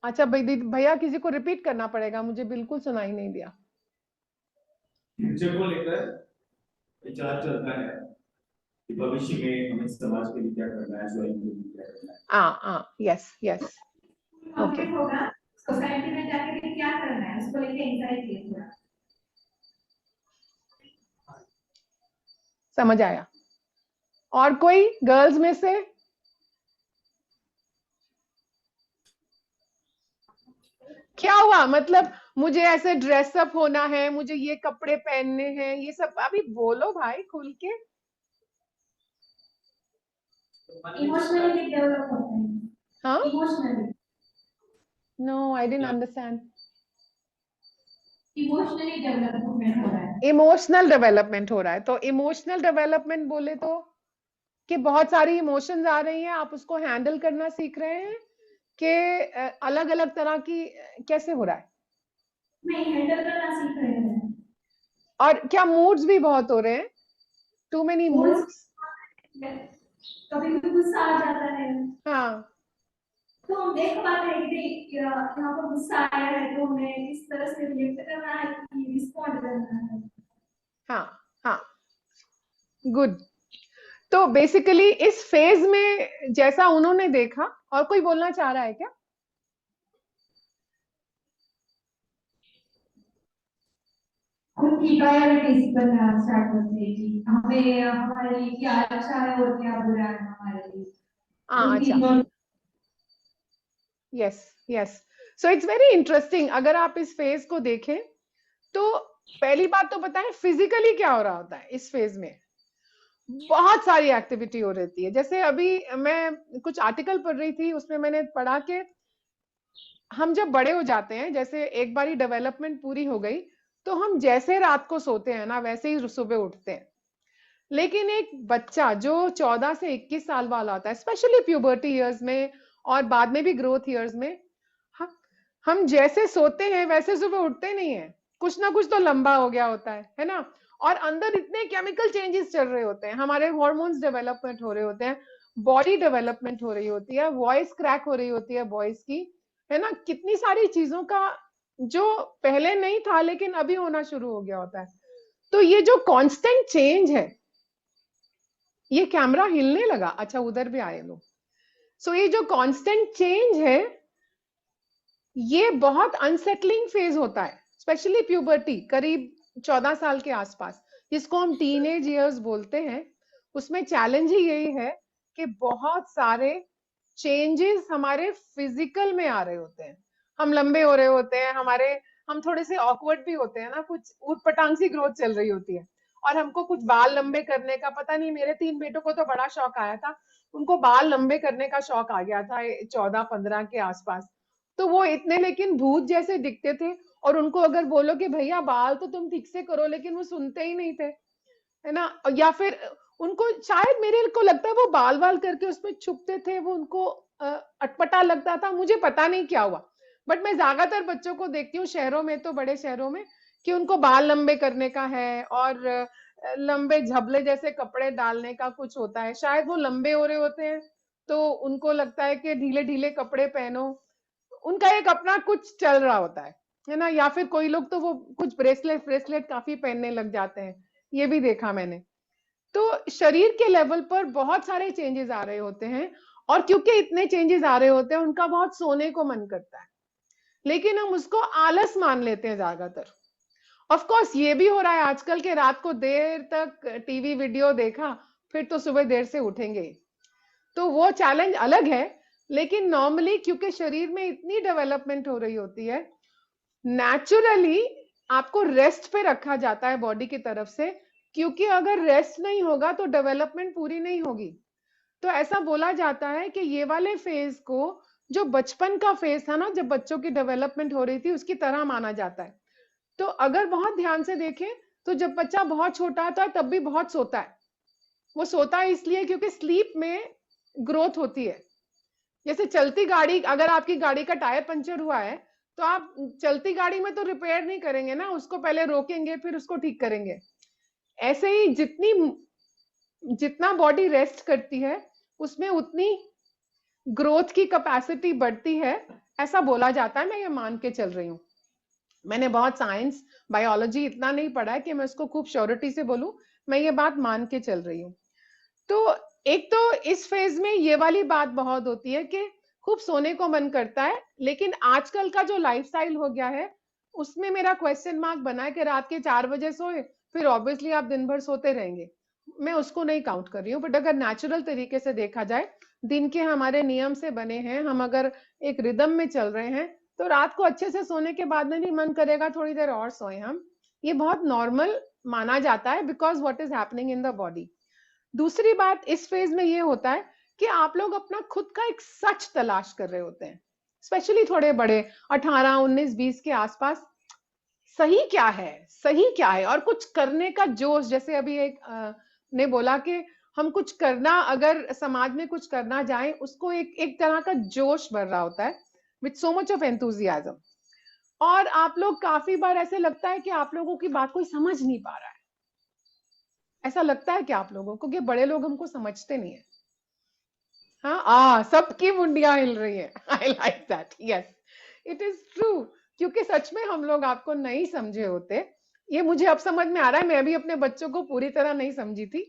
अच्छा भैया किसी को रिपीट करना पड़ेगा, मुझे बिल्कुल सुनाई नहीं दिया। फ्यूचर को लेकर विचार चलता है कि भविष्य में हमें समाज के लिए क्या करना है, स्वयं के लिए क्या करना है। यस यस, ओके, सोसाइटी में जाके क्या करना है उसको लेके एंजाइटी है थोड़ा। समझ आया। और कोई गर्ल्स में से? क्या हुआ, मतलब मुझे ऐसे ड्रेसअप होना है, मुझे ये कपड़े पहनने हैं, ये सब अभी बोलो भाई खुल के। इमोशनली डेवलप होते हैं। हाँ, emotionally. No I didn't understand. Emotionally development हो रहा है। इमोशनल डेवलपमेंट हो रहा है, तो इमोशनल डेवलपमेंट बोले तो कि बहुत सारी इमोशंस आ रही हैं, आप उसको हैंडल करना सीख रहे हैं, कि अलग अलग तरह की कैसे हो रहा है? नहीं, हैंडल करना सीख रहे हैं। और क्या मूड्स भी बहुत हो रहे हैं? Too many moods? कभी भी गुस्सा आ जाता है, हाँ तो हम देख पाते हैं कि यहाँ पर गुस्सा आया है तो हमें इस तरह से रिएक्ट करना है कि रिस्पॉन्ड करना है। हाँ हाँ, गुड। तो बेसिकली इस फेज में जैसा उन्होंने देखा, और कोई बोलना चाह रहा है क्या? खुद की प्रायोरिटीज करना स्टार्ट करते हैं कि हमें हमारे लिए क्या अच्छा है और क्या बुरा है हमारे लिए। हाँ उनकी अच्छा, yes yes. So it's very interesting. अगर आप इस फेज को देखें तो पहली बात तो बताएं फिजिकली क्या हो रहा होता है इस फेज में। बहुत सारी एक्टिविटी हो रहती है। जैसे अभी मैं कुछ आर्टिकल पढ़ रही थी, उसमें मैंने पढ़ा कि हम जब बड़े हो जाते हैं, जैसे एक बारी डेवलपमेंट पूरी हो गई, तो हम जैसे रात को सोते हैं ना वैसे ही सुबह उठते हैं। लेकिन एक बच्चा जो 14 से 21 साल वाला होता है, स्पेशली प्यूबर्टी ईयर्स में और बाद में भी ग्रोथ ईयर्स में, हम जैसे सोते हैं वैसे सुबह उठते नहीं है। कुछ ना कुछ तो लंबा हो गया होता है ना। और अंदर इतने केमिकल चेंजेस चल रहे होते हैं, हमारे हॉर्मोन्स डेवलपमेंट हो रहे होते हैं, बॉडी डेवलपमेंट हो रही होती है, वॉइस क्रैक हो रही होती है वॉइस की, है ना। कितनी सारी चीजों का जो पहले नहीं था लेकिन अभी होना शुरू हो गया होता है। तो ये जो कांस्टेंट चेंज है, ये कैमरा हिलने लगा, अच्छा उधर भी आए लोग। सो ये जो कांस्टेंट चेंज है, ये बहुत अनसेटलिंग फेज होता है, स्पेशली प्यूबर्टी करीब 14 साल के आसपास, जिसको हम टीनेज इयर्स बोलते हैं। उसमें चैलेंज ही यही है कि बहुत सारे चेंजेस हमारे फिजिकल में आ रहे होते हैं। हम लंबे हो रहे होते हैं, हम थोड़े से ऑकवर्ड भी होते हैं ना, कुछ ऊटपटांग सी ग्रोथ चल रही होती है, और हमको कुछ बाल लंबे करने का, पता नहीं मेरे 3 बेटों को तो बड़ा शौक आया था, उनको बाल लंबे करने का शौक आ गया था 14-15 के आसपास। तो वो इतने लेकिन भूत जैसे दिखते थे, और उनको अगर बोलो कि भैया बाल तो तुम ठीक से करो, लेकिन वो सुनते ही नहीं थे, है ना। या फिर उनको शायद, मेरे को लगता है वो बाल बाल करके उसमें छुपते थे, वो उनको अटपटा लगता था, मुझे पता नहीं क्या हुआ। बट मैं ज्यादातर बच्चों को देखती हूँ शहरों में, तो बड़े शहरों में, कि उनको बाल लंबे करने का है, और लंबे झबले जैसे कपड़े डालने का कुछ होता है। शायद वो लंबे हो रहे होते हैं तो उनको लगता है कि ढीले ढीले कपड़े पहनो, उनका एक अपना कुछ चल रहा होता है ना। या फिर कोई लोग तो वो कुछ ब्रेसलेट ब्रेसलेट काफी पहनने लग जाते हैं, ये भी देखा मैंने। तो शरीर के लेवल पर बहुत सारे चेंजेस आ रहे होते हैं, और क्योंकि इतने चेंजेस आ रहे होते हैं, उनका बहुत सोने को मन करता है, लेकिन हम उसको आलस मान लेते हैं ज्यादातर। ऑफ कोर्स ये भी हो रहा है आजकल के, रात को देर तक टीवी वीडियो देखा, फिर तो सुबह देर से उठेंगे, तो वो चैलेंज अलग है। लेकिन नॉर्मली क्योंकि शरीर में इतनी डेवलपमेंट हो रही होती है, नेचुरली आपको रेस्ट पे रखा जाता है बॉडी की तरफ से, क्योंकि अगर रेस्ट नहीं होगा तो डेवलपमेंट पूरी नहीं होगी। तो ऐसा बोला जाता है कि ये वाले फेज को, जो बचपन का फेज था ना, जब बच्चों की डेवलपमेंट हो रही थी, उसकी तरह माना जाता है। तो अगर बहुत ध्यान से देखें तो जब बच्चा बहुत छोटा था तब भी बहुत सोता है। वो सोता है इसलिए क्योंकि स्लीप में ग्रोथ होती है। जैसे चलती गाड़ी, अगर आपकी गाड़ी का टायर पंचर हुआ है, तो आप चलती गाड़ी में तो रिपेयर नहीं करेंगे ना, उसको पहले रोकेंगे फिर उसको ठीक करेंगे। ऐसे ही जितना बॉडी रेस्ट करती है, उसमें उतनी ग्रोथ की कैपेसिटी बढ़ती है, ऐसा बोला जाता है। मैं ये मान के चल रही हूँ। मैंने बहुत साइंस बायोलॉजी इतना नहीं पढ़ा है कि मैं उसको खूब श्योरिटी से बोलूं, मैं ये बात मान के चल रही हूँ। तो एक तो इस फेज में ये वाली बात बहुत होती है कि खूब सोने को मन करता है, लेकिन आजकल का जो लाइफस्टाइल हो गया है, उसमें मेरा क्वेश्चन मार्क बना है कि रात के 4 बजे सोए, फिर ऑब्वियसली आप दिन भर सोते रहेंगे। मैं उसको नहीं काउंट कर रही हूँ, बट अगर नेचुरल तरीके से देखा जाए, दिन के हमारे नियम से बने हैं, हम अगर एक रिदम में चल रहे हैं, तो रात को अच्छे से सोने के बाद में भी मन करेगा थोड़ी देर और सोए हम। ये बहुत नॉर्मल माना जाता है, because what is happening in the body. दूसरी बात इस फेज में ये होता है कि आप लोग अपना खुद का एक सच तलाश कर रहे होते हैं, स्पेशली थोड़े बड़े 18, 19, 20 के आसपास। सही क्या है, सही क्या है, और कुछ करने का जोश। जैसे अभी एक ने बोला कि हम कुछ करना, अगर समाज में कुछ करना जाए, उसको एक तरह का जोश भर रहा होता है, with so much of enthusiasm. और आप लोग काफी बार ऐसे लगता है कि आप लोगों की बात कोई समझ नहीं पा रहा है। ऐसा लगता है कि आप लोगों को कि बड़े लोग हमको समझते नहीं है। हाँ, सबकी मुंडियां हिल रही है। I like that, yes, it is true. क्योंकि सच में हम लोग आपको नहीं समझे होते। ये मुझे अब समझ में आ रहा है, मैं भी अपने बच्चों को पूरी तरह नहीं समझी थी,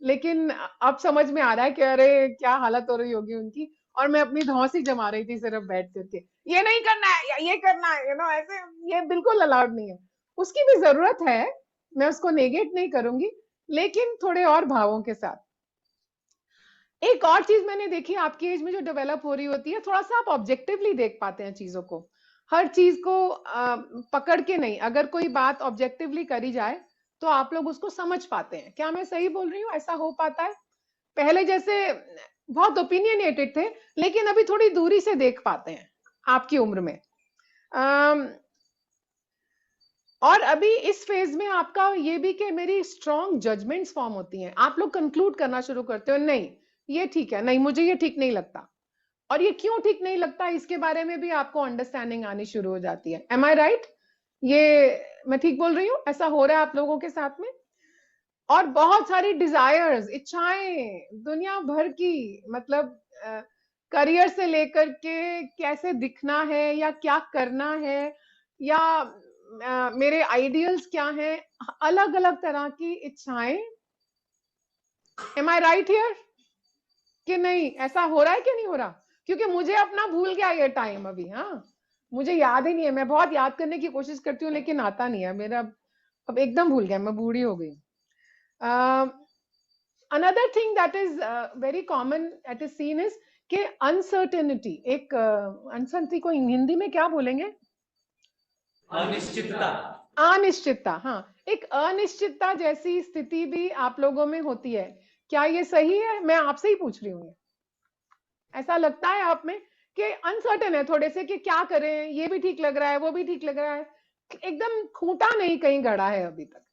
लेकिन अब समझ में आ रहा है कि अरे क्या हालत हो रही होगी उनकी। और मैं अपनी धौंसी जमा रही थी सिर्फ बैठ करके, ये नहीं करना है या ये करना है, ऐसे। ये बिल्कुल अलाउड नहीं है। उसकी भी जरूरत है, मैं उसको नेगेट नहीं करूंगी, लेकिन थोड़े और भावों के साथ। एक और चीज मैंने देखी आपकी एज में जो डेवलप हो रही होती है, थोड़ा सा आप ऑब्जेक्टिवली देख पाते हैं चीजों को। हर चीज को पकड़ के नहीं, अगर कोई बात ऑब्जेक्टिवली करी जाए तो आप लोग उसको समझ पाते हैं। क्या मैं सही बोल रही हूँ? ऐसा हो पाता है? पहले जैसे बहुत ओपिनियनेटेड थे, लेकिन अभी थोड़ी दूरी से देख पाते हैं आपकी उम्र में। और अभी इस फेज में आपका ये भी कि मेरी स्ट्रॉन्ग जजमेंट्स फॉर्म होती हैं। आप लोग कंक्लूड करना शुरू करते हो, नहीं ये ठीक है, नहीं मुझे ये ठीक नहीं लगता, और ये क्यों ठीक नहीं लगता इसके बारे में भी आपको अंडरस्टैंडिंग आनी शुरू हो जाती है। एम आई राइट? ये मैं ठीक बोल रही हूँ? ऐसा हो रहा है आप लोगों के साथ में? और बहुत सारी डिजायर्स, इच्छाएं दुनिया भर की, मतलब करियर से लेकर के कैसे दिखना है या क्या करना है, या मेरे आइडियल्स क्या हैं, अलग अलग तरह की इच्छाएं। एम आई राइट हियर कि नहीं? ऐसा हो रहा है कि नहीं हो रहा? क्योंकि मुझे अपना भूल गया ये टाइम अभी। हाँ, मुझे याद ही नहीं है। मैं बहुत याद करने की कोशिश करती हूँ, लेकिन आता नहीं है मेरा। अब एकदम भूल गया, मैं बूढ़ी हो गई। Another thing that is very common that is seen is कि uncertainty, एक uncertainty को हिंदी में क्या बोलेंगे? अनिश्चितता। अनिश्चितता, हाँ, एक अनिश्चितता जैसी स्थिति भी आप लोगों में होती है। क्या ये सही है? मैं आपसे ही पूछ रही हूँ। ऐसा लगता है आप में कि अनसर्टेन है थोड़े से कि क्या करें, ये भी ठीक लग रहा है, वो भी ठीक लग रहा है, एकदम खूंटा नहीं कहीं गड़ा है अभी तक।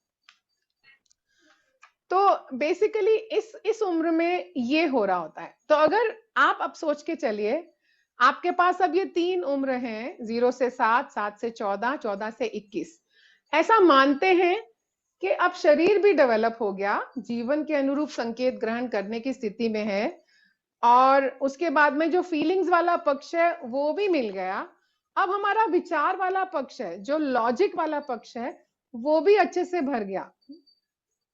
तो बेसिकली इस उम्र में ये हो रहा होता है। तो अगर आप अब सोच के चलिए, आपके पास अब ये 3 उम्र हैं, 0 से 7, 7 से 14, 14 से 21। ऐसा मानते हैं कि अब शरीर भी डेवलप हो गया, जीवन के अनुरूप संकेत ग्रहण करने की स्थिति में है, और उसके बाद में जो फीलिंग्स वाला पक्ष है वो भी मिल गया। अब हमारा विचार वाला पक्ष है, जो लॉजिक वाला पक्ष है, वो भी अच्छे से भर गया।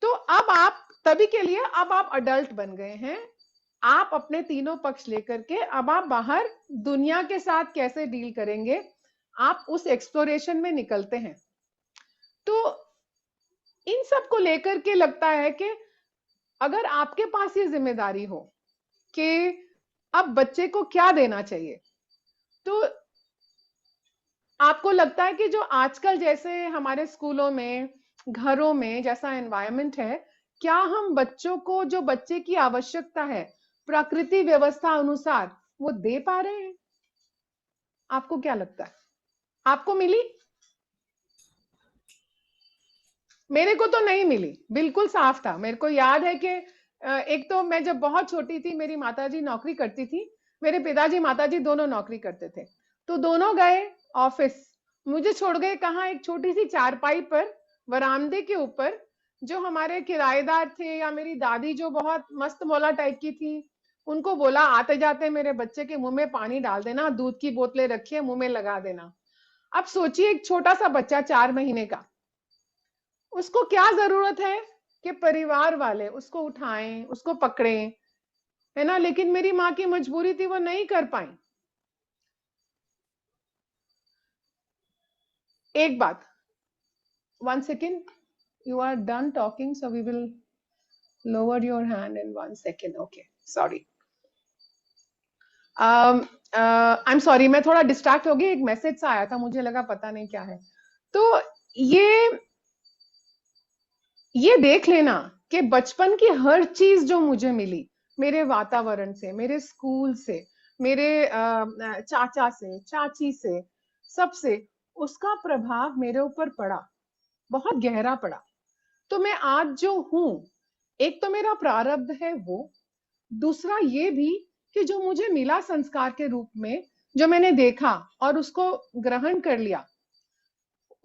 तो अब आप तभी के लिए अब आप अडल्ट बन गए हैं। आप अपने तीनों पक्ष लेकर के अब आप बाहर दुनिया के साथ कैसे डील करेंगे, आप उस एक्सप्लोरेशन में निकलते हैं। तो इन सब को लेकर के लगता है कि अगर आपके पास ये जिम्मेदारी हो कि अब बच्चे को क्या देना चाहिए, तो आपको लगता है कि जो आजकल जैसे हमारे स्कूलों में, घरों में जैसा एनवायरनमेंट है, क्या हम बच्चों को जो बच्चे की आवश्यकता है प्रकृति व्यवस्था अनुसार वो दे पा रहे हैं? आपको क्या लगता है? आपको मिली? मेरे को तो नहीं मिली, बिल्कुल साफ था। मेरे को याद है कि एक तो मैं जब बहुत छोटी थी, मेरी माताजी नौकरी करती थी, मेरे पिताजी माताजी दोनों नौकरी करते थे, तो दोनों गए ऑफिस, मुझे छोड़ गए कहाँ? एक छोटी सी चारपाई पर वरामदे के ऊपर। जो हमारे किराएदार थे या मेरी दादी जो बहुत मस्त मौला टाइप की थी, उनको बोला आते जाते मेरे बच्चे के मुंह में पानी डाल देना, दूध की बोतलें रखिए मुंह में लगा देना। अब सोचिए एक छोटा सा बच्चा 4 महीने का, उसको क्या जरूरत है कि परिवार वाले उसको उठाएं, उसको पकड़ें, है ना? लेकिन मेरी माँ की मजबूरी थी, वो नहीं कर पाई। एक बात, 1 second, you are done talking, so we will lower your hand in 1 second. Okay, sorry. I'm sorry, मैं थोड़ा डिस्ट्रैक्ट हो गई, एक मैसेज सा आया था, मुझे लगा पता नहीं क्या है। तो ये देख लेना कि बचपन की हर चीज जो मुझे मिली, मेरे वातावरण से, मेरे स्कूल से, मेरे चाचा से, चाची से, सबसे, उसका प्रभाव मेरे ऊपर पड़ा, बहुत गहरा पड़ा। तो मैं आज जो हूं, एक तो मेरा प्रारब्ध है वो, दूसरा ये भी कि जो मुझे मिला संस्कार के रूप में, जो मैंने देखा और उसको ग्रहण कर लिया,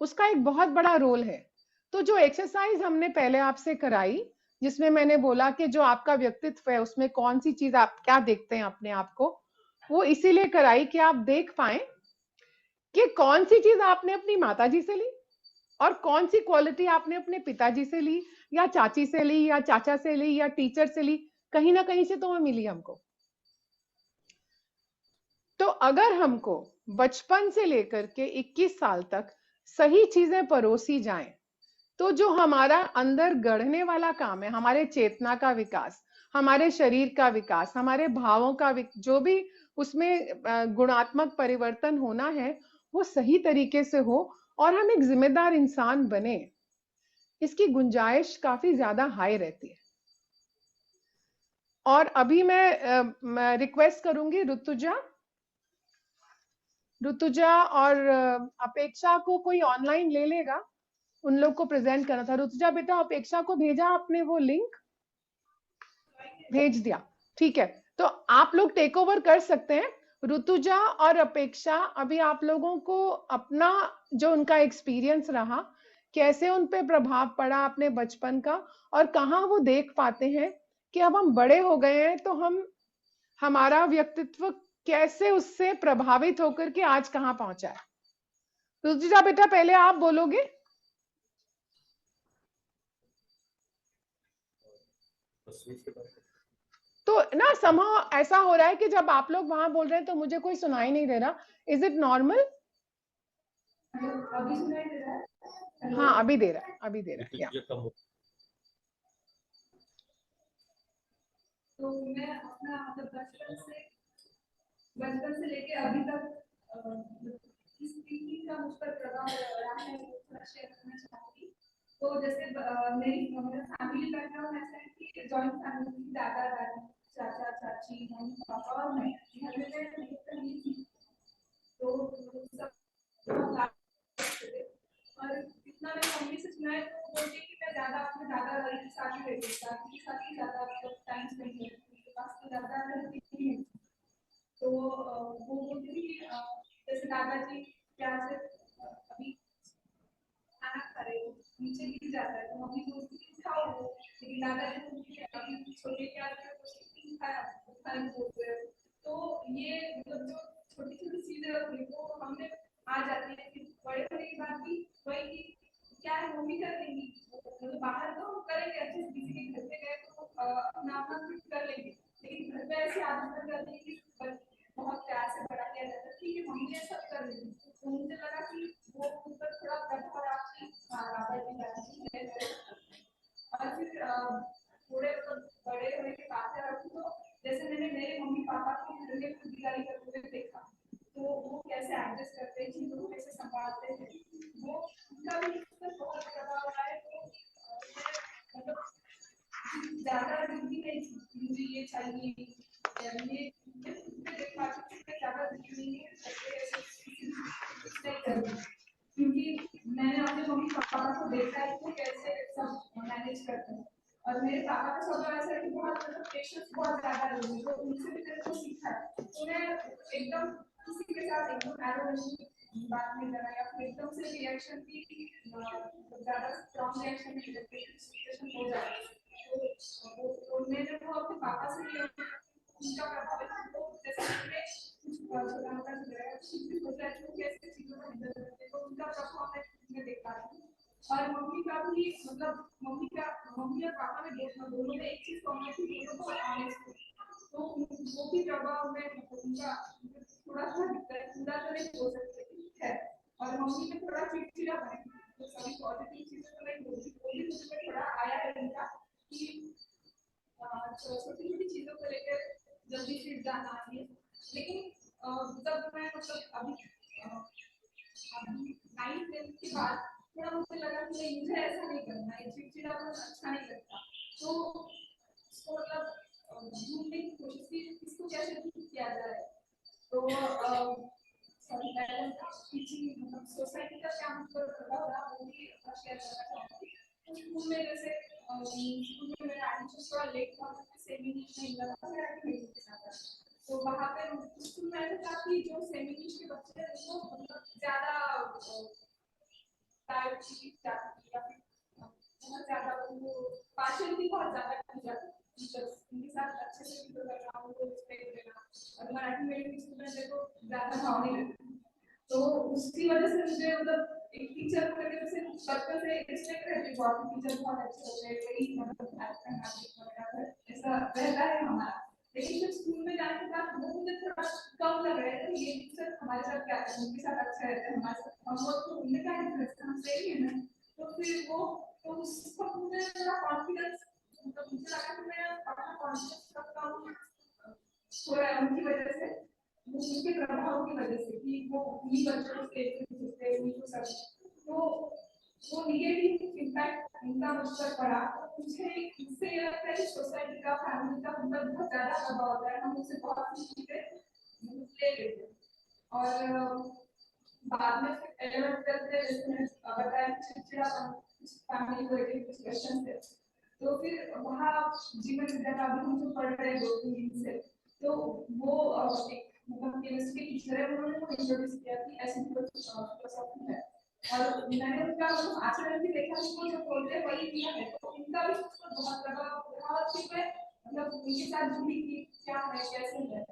उसका एक बहुत बड़ा रोल है। तो जो एक्सरसाइज हमने पहले आपसे कराई, जिसमें मैंने बोला कि जो आपका व्यक्तित्व है उसमें कौन सी चीज आप क्या देखते हैं अपने आप को, वो इसीलिए कराई कि आप देख पाए कि कौन सी चीज आपने अपनी माताजी से ली और कौन सी क्वालिटी आपने अपने पिताजी से ली या चाची से ली या चाचा से ली या टीचर से ली, कहीं ना कहीं से तो वो मिली हमको। तो अगर हमको बचपन से लेकर के 21 साल तक सही चीजें परोसी जाएं, तो जो हमारा अंदर गढ़ने वाला काम है, हमारे चेतना का विकास, हमारे शरीर का विकास, हमारे भावों का जो भी उसमें गुणात्मक परिवर्तन होना है, वो सही तरीके से हो और हम एक जिम्मेदार इंसान बने, इसकी गुंजाइश काफी ज्यादा हाई रहती है। और अभी मैं रिक्वेस्ट करूंगी ऋतुजा और अपेक्षा को कोई ऑनलाइन ले लेगा, उन लोग को प्रेजेंट करना था। ऋतुजा बेटा, अपेक्षा को भेजा आपने वो लिंक? भेज दिया, ठीक है। तो आप लोग टेक ओवर कर सकते हैं। ऋतुजा और अपेक्षा, अभी आप लोगों को अपना जो उनका एक्सपीरियंस रहा, कैसे उन पे प्रभाव पड़ा अपने बचपन का, और कहाँ वो देख पाते हैं कि अब हम बड़े हो गए हैं तो हमारा व्यक्तित्व कैसे उससे प्रभावित होकर के आज कहाँ पहुंचा है। ऋतुजा बेटा, पहले आप बोलोगे? तो ना समहाउ ऐसा हो रहा है कि जब आप लोग वहां बोल रहे हैं तो मुझे कोई सुनाई नहीं दे रहा। Is it normal? अभी सुनाई दे रहा है? हाँ, अभी दे रहा है, अभी दे रहा है। तो मैं अपना मतलब बचपन से लेके अभी तक किस तरीके का मुझ पर प्रभाव रहा है वो थोड़ा शेयर करना चाहूंगी। तो जैसे मेरा फैमिली बैकग्राउंड ऐसा है कि जॉइंट फैमिली, दादा दादी, चाचा चाची, मम्मी पापा और मैं घर में नहीं थी। तो सब और इतना मैं मम्मी से सुना है तो बोलती कि मैं ज्यादा अपने दादा दादी के साथ ही रहती थी, दादी के साथ ही ज्यादा टाइम स्पेंड करती थी, उनके पास तो ज्यादा रहती थी। तो वो बोलती थी कि जैसे दादाजी क्या से अभी खाना खा रहे हो, नीचे गिर जाता है तो मम्मी बोलती थी उठाओ वो, लेकिन दादाजी बोलती थी अभी छोटे क्या कुछ खाया बोल रहे हो। तो ये मतलब जो छोटी छोटी चीजें होती है वो हमने आ जाती है कि बड़े होने के बाद भी वही क्या है मम्मी कर देंगी, मतलब बाहर तो करेंगे अच्छे से, किसी के घर पे गए तो अपना अपना कुछ कर लेंगे, लेकिन घर पे ऐसी आदत बन जाती है कि बहुत प्यार से बड़ा किया जाता है, ठीक है मम्मी ये सब कर लेंगी। तो मुझे लगा कि वो ऊपर थोड़ा प्रभाव आपकी दादाजी दादी है। और फिर थोड़े मतलब बड़े होने के बाद तो जैसे मैंने मेरे मम्मी पापा को घर में खुदगारी करते हुए देखा, तो वो कैसे एडजस्ट करते हैं, चीजों को कैसे संभालते हैं, वो उनका भी बहुत प्रभाव रहा है। तो मतलब ज्यादा जिंदगी में मुझे ये चाहिए, ये देख पाती हूँ ज्यादा जिंदगी नहीं, क्योंकि मैंने अपने मम्मी पापा को देखा है कि कैसे सब मैनेज करते हैं। और मेरे पापा का स्वभाव ऐसा है कि बहुत मतलब पेशेंस बहुत ज्यादा लोग हैं, तो उनसे भी मेरे को सीखा है। तो मैं एकदम किसी के साथ एकदम एरोगेंटली बात नहीं करना या फिर एकदम से रिएक्शन की ज्यादा स्ट्रॉन्ग रिएक्शन नहीं करते, सिचुएशन हो जाती है। तो मैंने वो अपने पापा से लिया, उनका प्रभावित तो जैसे मैंने कुछ छोटा मोटा सोचा है कि कैसे चीजों को हैंडल करते हैं, तो उनका प्रभाव मैं देख पा रही हूँ। और मम्मी का भी मतलब मम्मी और पापा में दोनों में एक चीज कॉमन थी, दोनों बहुत ऑनेस्ट थे। तो वो भी प्रभाव में उनका थोड़ा सा पूरा तो नहीं हो सकते है। और मम्मी में थोड़ा चिड़चिड़ा है, तो सभी पॉजिटिव चीजें तो नहीं होती, वो भी मुझे थोड़ा आया है उनका कि छोटी छोटी चीजों को लेकर जल्दी चिढ़ जाना है। लेकिन जब मैं मतलब अभी 9th के बाद थोड़ा मुझे लगा कि मुझे ऐसा नहीं करना है, चिड़चिड़ापन अच्छा नहीं लगता। तो उसको मतलब ढूंढने की कोशिश की इसको कैसे ठीक किया जाए। तो मतलब सोसाइटी का क्या मतलब रहा वो भी शेयर करना चाहूँगी। स्कूल में जैसे स्कूल में मेरा एडमिशन थोड़ा लेट था, सेमी इंग्लिश नहीं लगा था, मेरा एक्टिविटी के साथ। तो वहाँ पे स्कूल में ऐसा था कि जो सेमी इंग्लिश के बच्चे थे वो मतलब ज्यादा टाइप की जाती या फिर बहुत ज्यादा वो पार्शियलिटी बहुत ज्यादा की जाती टीचर्स उनके साथ अच्छे से भी करना, उनको रिस्पेक्ट देना, और मराठी मीडियम के स्टूडेंट देखो ज्यादा भाव नहीं लगती। तो उसकी वजह से मुझे मतलब एक टीचर को लेकर से बचपन से रिस्पेक्ट रहती बहुत, टीचर बहुत अच्छे होते हैं, वही मतलब ऐसा रहता है हमारा। लेकिन जब स्कूल में जाने के बाद वो मुझे थोड़ा कम लग रहा है कि ये टीचर हमारे साथ क्या करते हैं, उनके साथ अच्छा रहता है, हमारे साथ हम लोग तो उनमें क्या इंटरेस्ट हम सही है ना। तो फिर वो तो उसको मुझे थोड़ा कॉन्फिडेंस मतलब मुझे लगा कि मैं अपना कॉन्फिडेंस रखता हूँ थोड़ा उनकी वजह से, उनके प्रभाव की वजह से कि वो उन्हीं बच्चों को स्टेज पे सीखते हैं उनको सब, तो वो निगेटिव इम्पैक्ट उनका मुझ पर पड़ा। तो मुझे इससे ये लगता है कि सोसाइटी का फैमिली का उन पर बहुत ज्यादा प्रभाव होता है, हम उससे बहुत सी चीजें ले लेते हैं। और बाद में 11th 12th में जैसे मैंने बताया चिड़चिड़ापन फैमिली को लेकर कुछ क्वेश्चन थे, तो फिर वहाँ जीवन विद्या का भी हम जो पढ़ रहे हैं 2-3 दिन से, तो वो एक मतलब केमिस्ट्री टीचर है, उन्होंने वो इंट्रोड्यूस किया कि ऐसी फिलोसॉफी है, और मैंने उनका आचरण भी देखा कि वो जो बोलते हैं वही किया है, तो उनका भी उस पर बहुत प्रभाव रहा। फिर मैं मतलब उनके साथ जुड़ी कि क्या है कैसे है,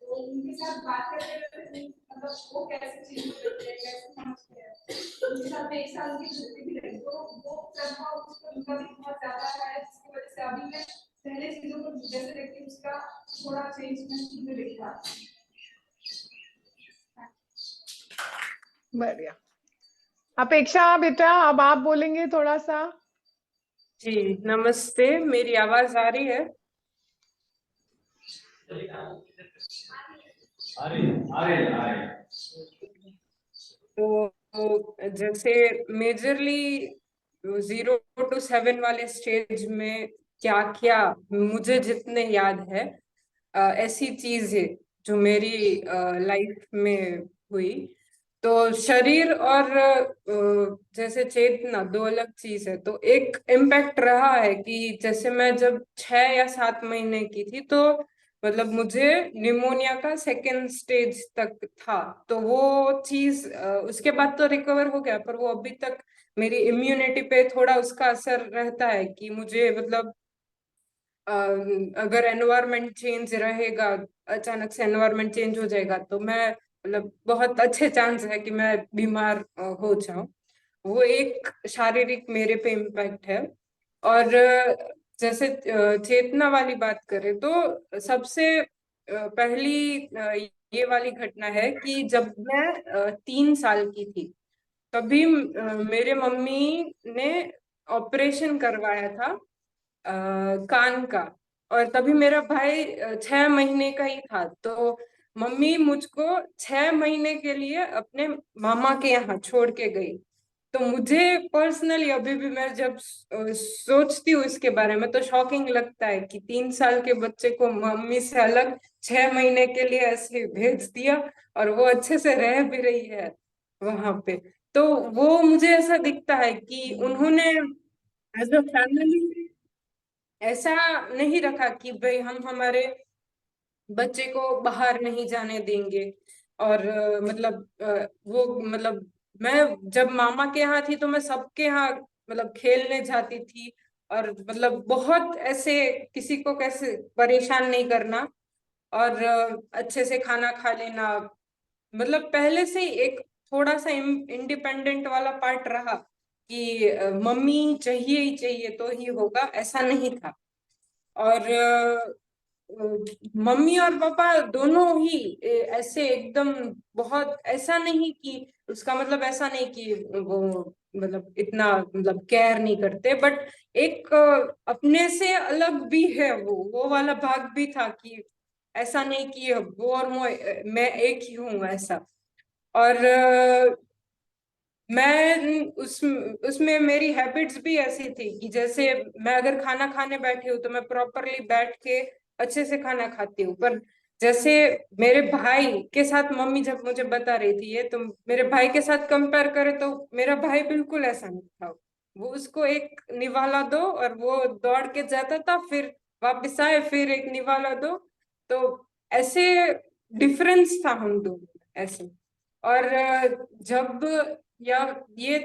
तो उनके साथ बात करते हुए मतलब वो कैसे चीज करते हैं कैसे समझते हैं, उनके साथ एक साल की छुट्टी भी रही, तो वो प्रभाव उस पर उनका भी बहुत ज्यादा है, जिसकी वजह से अभी मैं पहले चीजों को जैसे देखती हूँ उसका थोड़ा चेंज मैं खुद में देख रहा हूँ। बढ़िया। अपेक्षा बेटा अब आप बोलेंगे थोड़ा सा। जी नमस्ते, मेरी आवाज आ रही है? तो जैसे मेजरली 0 to 7 वाले स्टेज में क्या क्या मुझे जितने याद है ऐसी चीज है जो मेरी लाइफ में हुई। तो शरीर और जैसे चेतना दो अलग चीज है। तो एक इम्पैक्ट रहा है कि जैसे मैं जब 6 या 7 महीने की थी तो मतलब मुझे निमोनिया का 2nd स्टेज तक था। तो वो चीज उसके बाद तो रिकवर हो गया, पर वो अभी तक मेरी इम्यूनिटी पे थोड़ा उसका असर रहता है कि मुझे मतलब अगर एनवायरनमेंट चेंज रहेगा, अचानक से एनवायरनमेंट चेंज हो जाएगा तो मैं मतलब बहुत अच्छे चांस है कि मैं बीमार हो जाऊं। वो एक शारीरिक मेरे पे इम्पैक्ट है। और जैसे चेतना वाली बात करें तो सबसे पहली ये वाली घटना है कि जब मैं 3 साल की थी तभी मेरे मम्मी ने ऑपरेशन करवाया था कान का। और तभी मेरा भाई 6 महीने का ही था। तो मम्मी मुझको 6 महीने के लिए अपने मामा के यहाँ छोड़ के गई। तो मुझे पर्सनली अभी भी मैं जब सोचती हूँ इसके बारे में तो शॉकिंग लगता है कि 3 साल के बच्चे को मम्मी से अलग 6 महीने के लिए ऐसे भेज दिया और वो अच्छे से रह भी रही है वहां पे। तो वो मुझे ऐसा दिखता है कि उन्होंने एज अ फैमिली ऐसा नहीं रखा कि भाई हम हमारे बच्चे को बाहर नहीं जाने देंगे। और वो मतलब मैं जब मामा के यहाँ थी तो मैं सबके यहाँ मतलब खेलने जाती थी। और मतलब बहुत ऐसे किसी को कैसे परेशान नहीं करना और अच्छे से खाना खा लेना। मतलब पहले से ही एक थोड़ा सा इंडिपेंडेंट वाला पार्ट रहा कि मम्मी चाहिए ही चाहिए तो ही होगा, ऐसा नहीं था। और मम्मी और पापा दोनों ही ऐसे एकदम बहुत ऐसा नहीं कि उसका मतलब ऐसा नहीं कि वो मतलब इतना मतलब केयर नहीं करते, बट एक अपने से अलग भी है वो वाला भाग भी था कि ऐसा नहीं कि वो और मैं एक ही हूँ ऐसा। और मैं उसमें मेरी हैबिट्स भी ऐसी थी कि जैसे मैं अगर खाना खाने बैठी हूँ तो मैं प्रॉपरली बैठ के अच्छे से खाना खाती हूँ। पर जैसे मेरे भाई के साथ मम्मी जब मुझे बता रही थी ये, तो मेरे भाई के साथ कंपेयर करें तो मेरा भाई बिल्कुल ऐसा नहीं था। वो उसको एक निवाला दो और वो दौड़ के जाता था, फिर वापस आए फिर एक निवाला दो। तो ऐसे डिफरेंस था हम दोनों में, ऐसे। और जब या ये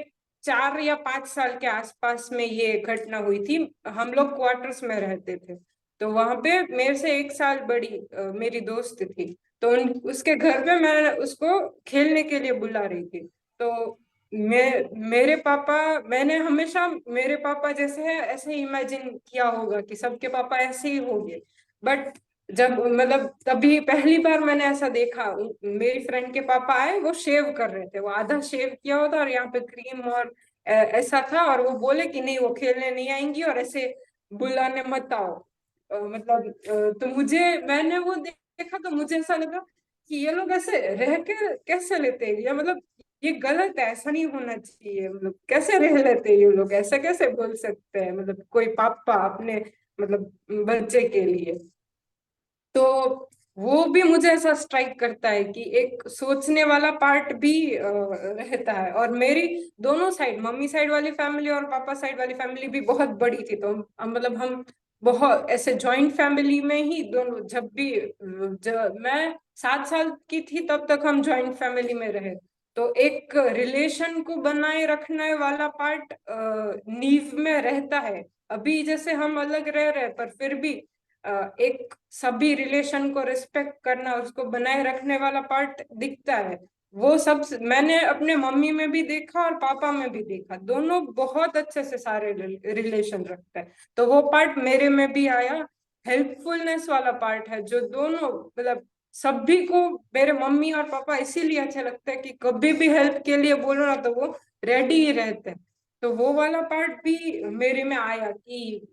4 या 5 साल के आसपास में ये घटना हुई थी, हम लोग क्वार्टर्स में रहते थे। तो वहां पे मेरे से 1 साल बड़ी मेरी दोस्त थी, तो उसके घर पे मैं उसको खेलने के लिए बुला रही थी। तो मेरे पापा, मैंने हमेशा मेरे पापा जैसे है ऐसे इमेजिन किया होगा कि सबके पापा ऐसे ही होंगे। बट जब मतलब तभी पहली बार मैंने ऐसा देखा, मेरी फ्रेंड के पापा आए, वो शेव कर रहे थे, वो आधा शेव किया होता और यहाँ पे क्रीम और ऐसा था, और वो बोले कि नहीं वो खेलने नहीं आएंगी और ऐसे बुलाने मत आओ। मतलब तो मैंने वो देखा तो मुझे ऐसा लगा कि ये लोग ऐसे रह के कैसे लेते हैं, या मतलब ये गलत है, ऐसा नहीं होना चाहिए। मतलब कैसे रह लेते हैं ये लोग, ऐसा कैसे बोल सकते हैं, मतलब कोई पापा अपने मतलब बच्चे के लिए। तो वो भी मुझे ऐसा स्ट्राइक करता है कि एक सोचने वाला पार्ट भी रहता है। और मेरी दोनों साइड, मम्मी साइड वाली फैमिली और पापा साइड वाली फैमिली भी बहुत बड़ी थी, तो मतलब हम बहुत ऐसे जॉइंट फैमिली में ही दोनों, जब भी मैं 7 साल की थी तब तक हम जॉइंट फैमिली में रहे। तो एक रिलेशन को बनाए रखने वाला पार्ट नींव में रहता है। अभी जैसे हम अलग रह रहे हैं, पर फिर भी एक सभी रिलेशन को रिस्पेक्ट करना, उसको बनाए रखने वाला पार्ट दिखता है। वो सब मैंने अपने मम्मी में भी देखा और पापा में भी देखा, दोनों बहुत अच्छे से सारे रिलेशन रखते हैं। तो वो पार्ट मेरे में भी आया। हेल्पफुलनेस वाला पार्ट है जो दोनों मतलब सभी को, मेरे मम्मी और पापा इसीलिए अच्छे लगते हैं कि कभी भी हेल्प के लिए बोलो ना तो वो रेडी ही रहते हैं। तो वो वाला पार्ट भी मेरे में आया कि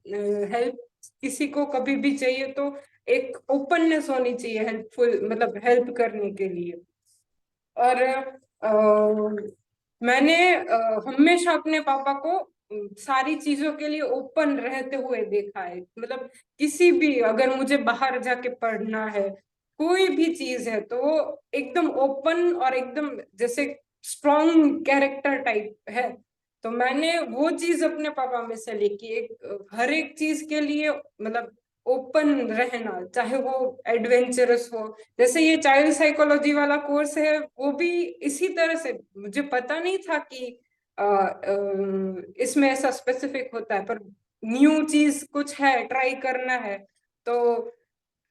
हेल्प किसी को कभी भी चाहिए तो एक ओपननेस होनी चाहिए हेल्पफुल, मतलब हेल्प करने के लिए। और मैंने हमेशा अपने पापा को सारी चीजों के लिए ओपन रहते हुए देखा है। मतलब किसी भी, अगर मुझे बाहर जाके पढ़ना है, कोई भी चीज है, तो वो एकदम ओपन और एकदम जैसे स्ट्रॉन्ग कैरेक्टर टाइप है। तो मैंने वो चीज अपने पापा में से ली कि एक हर एक चीज के लिए मतलब ओपन रहना, चाहे वो एडवेंचरस हो। जैसे ये चाइल्ड साइकोलॉजी वाला कोर्स है, वो भी इसी तरह से, मुझे पता नहीं था कि इसमें ऐसा स्पेसिफिक होता है, पर न्यू चीज कुछ है, ट्राई करना है, तो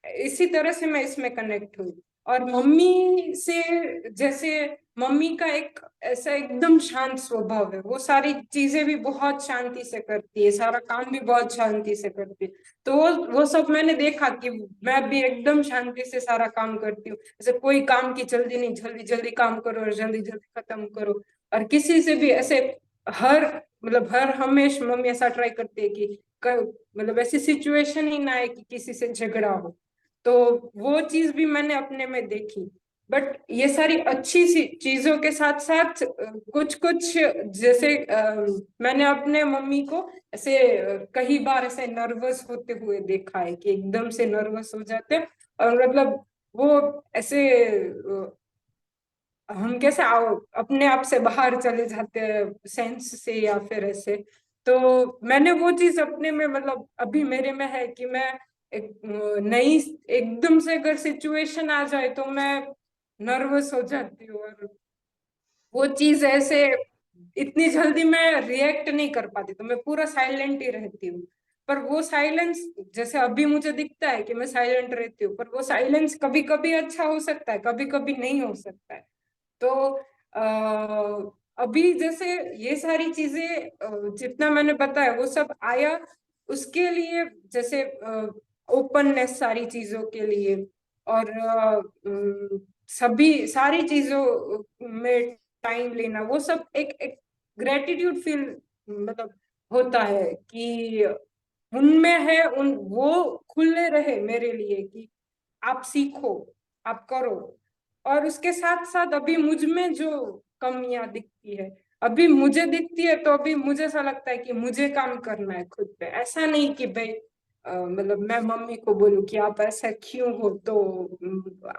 इसी तरह से मैं इसमें कनेक्ट हुई। और मम्मी से, जैसे मम्मी का एक ऐसा एकदम शांत स्वभाव है, वो सारी चीजें भी बहुत शांति से करती है, सारा काम भी बहुत शांति से करती है। तो वो सब मैंने देखा कि मैं भी एकदम शांति से सारा काम करती हूँ। जैसे कोई काम की जल्दी नहीं, जल्दी जल्दी काम करो और जल्दी जल्दी खत्म करो। और किसी से भी ऐसे हर मतलब हर हमेश मम्मी ऐसा ट्राई करती है कि मतलब ऐसी सिचुएशन ही ना आए कि किसी से झगड़ा हो। तो वो चीज भी मैंने अपने में देखी। बट ये सारी अच्छी सी चीजों के साथ साथ कुछ कुछ, जैसे मैंने अपने मम्मी को ऐसे कई बार ऐसे नर्वस होते हुए देखा है कि एकदम से नर्वस हो जाते हैं, और मतलब वो ऐसे हम कैसे अपने आप से बाहर चले जाते हैं सेंस से या फिर ऐसे। तो मैंने वो चीज अपने में, मतलब अभी मेरे में है कि मैं एक नई एकदम से अगर सिचुएशन आ जाए तो मैं नर्वस हो जाती हूँ, और वो चीज ऐसे इतनी जल्दी मैं रिएक्ट नहीं कर पाती, तो मैं पूरा साइलेंट ही रहती हूँ। पर वो साइलेंस, जैसे अभी मुझे दिखता है कि मैं साइलेंट रहती हूँ, पर वो साइलेंस कभी कभी अच्छा हो सकता है, कभी कभी नहीं हो सकता है। तो अभी जैसे ये सारी चीजें जितना मैंने बताया वो सब आया उसके लिए, जैसे ओपननेस सारी चीजों के लिए, और सभी सारी चीजों में टाइम लेना, वो सब एक ग्रेटिट्यूड फील मतलब होता है कि उनमें है, उन वो खुले रहे मेरे लिए कि आप सीखो, आप करो। और उसके साथ साथ अभी मुझ में जो कमियां दिखती है, अभी मुझे दिखती है, तो अभी मुझे ऐसा लगता है कि मुझे काम करना है खुद पे। ऐसा नहीं कि भाई मतलब मैं मम्मी को बोलूं कि आप ऐसा क्यों हो, तो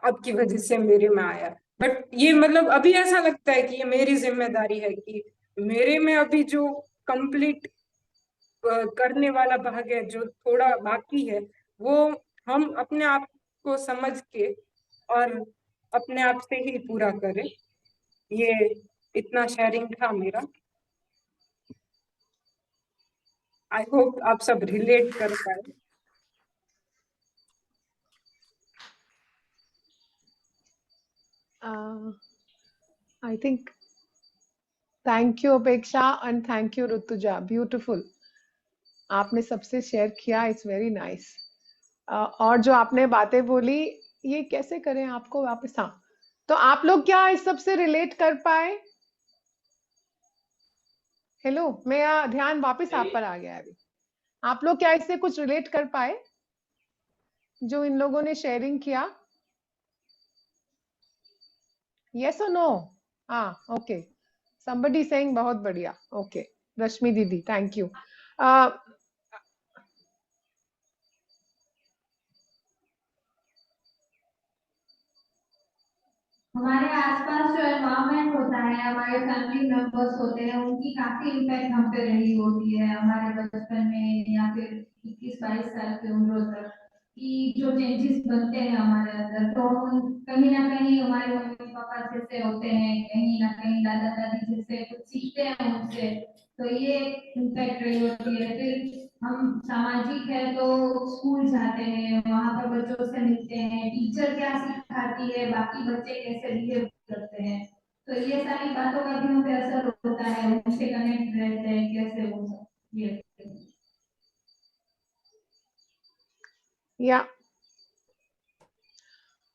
आपकी वजह से मेरे में आया। बट ये मतलब अभी ऐसा लगता है कि ये मेरी जिम्मेदारी है कि मेरे में अभी जो कंप्लीट करने वाला भाग है, जो थोड़ा बाकी है, वो हम अपने आप को समझ के और अपने आप से ही पूरा करें। ये इतना शेयरिंग था मेरा। आई होप आप सब रिलेट कर पाए। I think thank you अपेक्षा and thank you Rutuja, beautiful. आपने सबसे शेयर किया, इट्स वेरी नाइस। और जो आपने बातें बोली, ये कैसे करें आपको वापस? हाँ, तो आप लोग क्या इस सब से रिलेट कर पाए? हेलो, मेरा ध्यान वापस आप पर आ गया है अभी। आप लोग क्या इससे कुछ रिलेट कर पाए जो इन लोगों ने शेयरिंग किया? यस और नो? हाँ, ओके। somebody saying बहुत बढ़िया। ओके, रश्मि दीदी, थैंक यू। हमारे आसपास जो एनवायरनमेंट होता है, हमारे फैमिली मेंबर्स होते हैं, उनकी काफी इम्पैक्ट हम पे रही होती है हमारे बचपन में या फिर 21-22 साल की उम्र तक, कि जो चेंजेस बनते हैं हमारे अंदर, तो हम कहीं ना कहीं हमारे मम्मी पापा जैसे होते हैं, कहीं ना कहीं दादा दादी जैसे कुछ सीखते हैं उनसे, तो ये इम्पैक्ट रही होती है। फिर हम सामाजिक है तो स्कूल जाते हैं, वहाँ पर बच्चों से मिलते हैं, टीचर क्या सिखाती है, बाकी बच्चे कैसे बिहेव करते हैं, तो ये सारी बातों का भी हम पे असर होता है, उनसे कनेक्ट रहते हैं, कैसे वो सब ये। या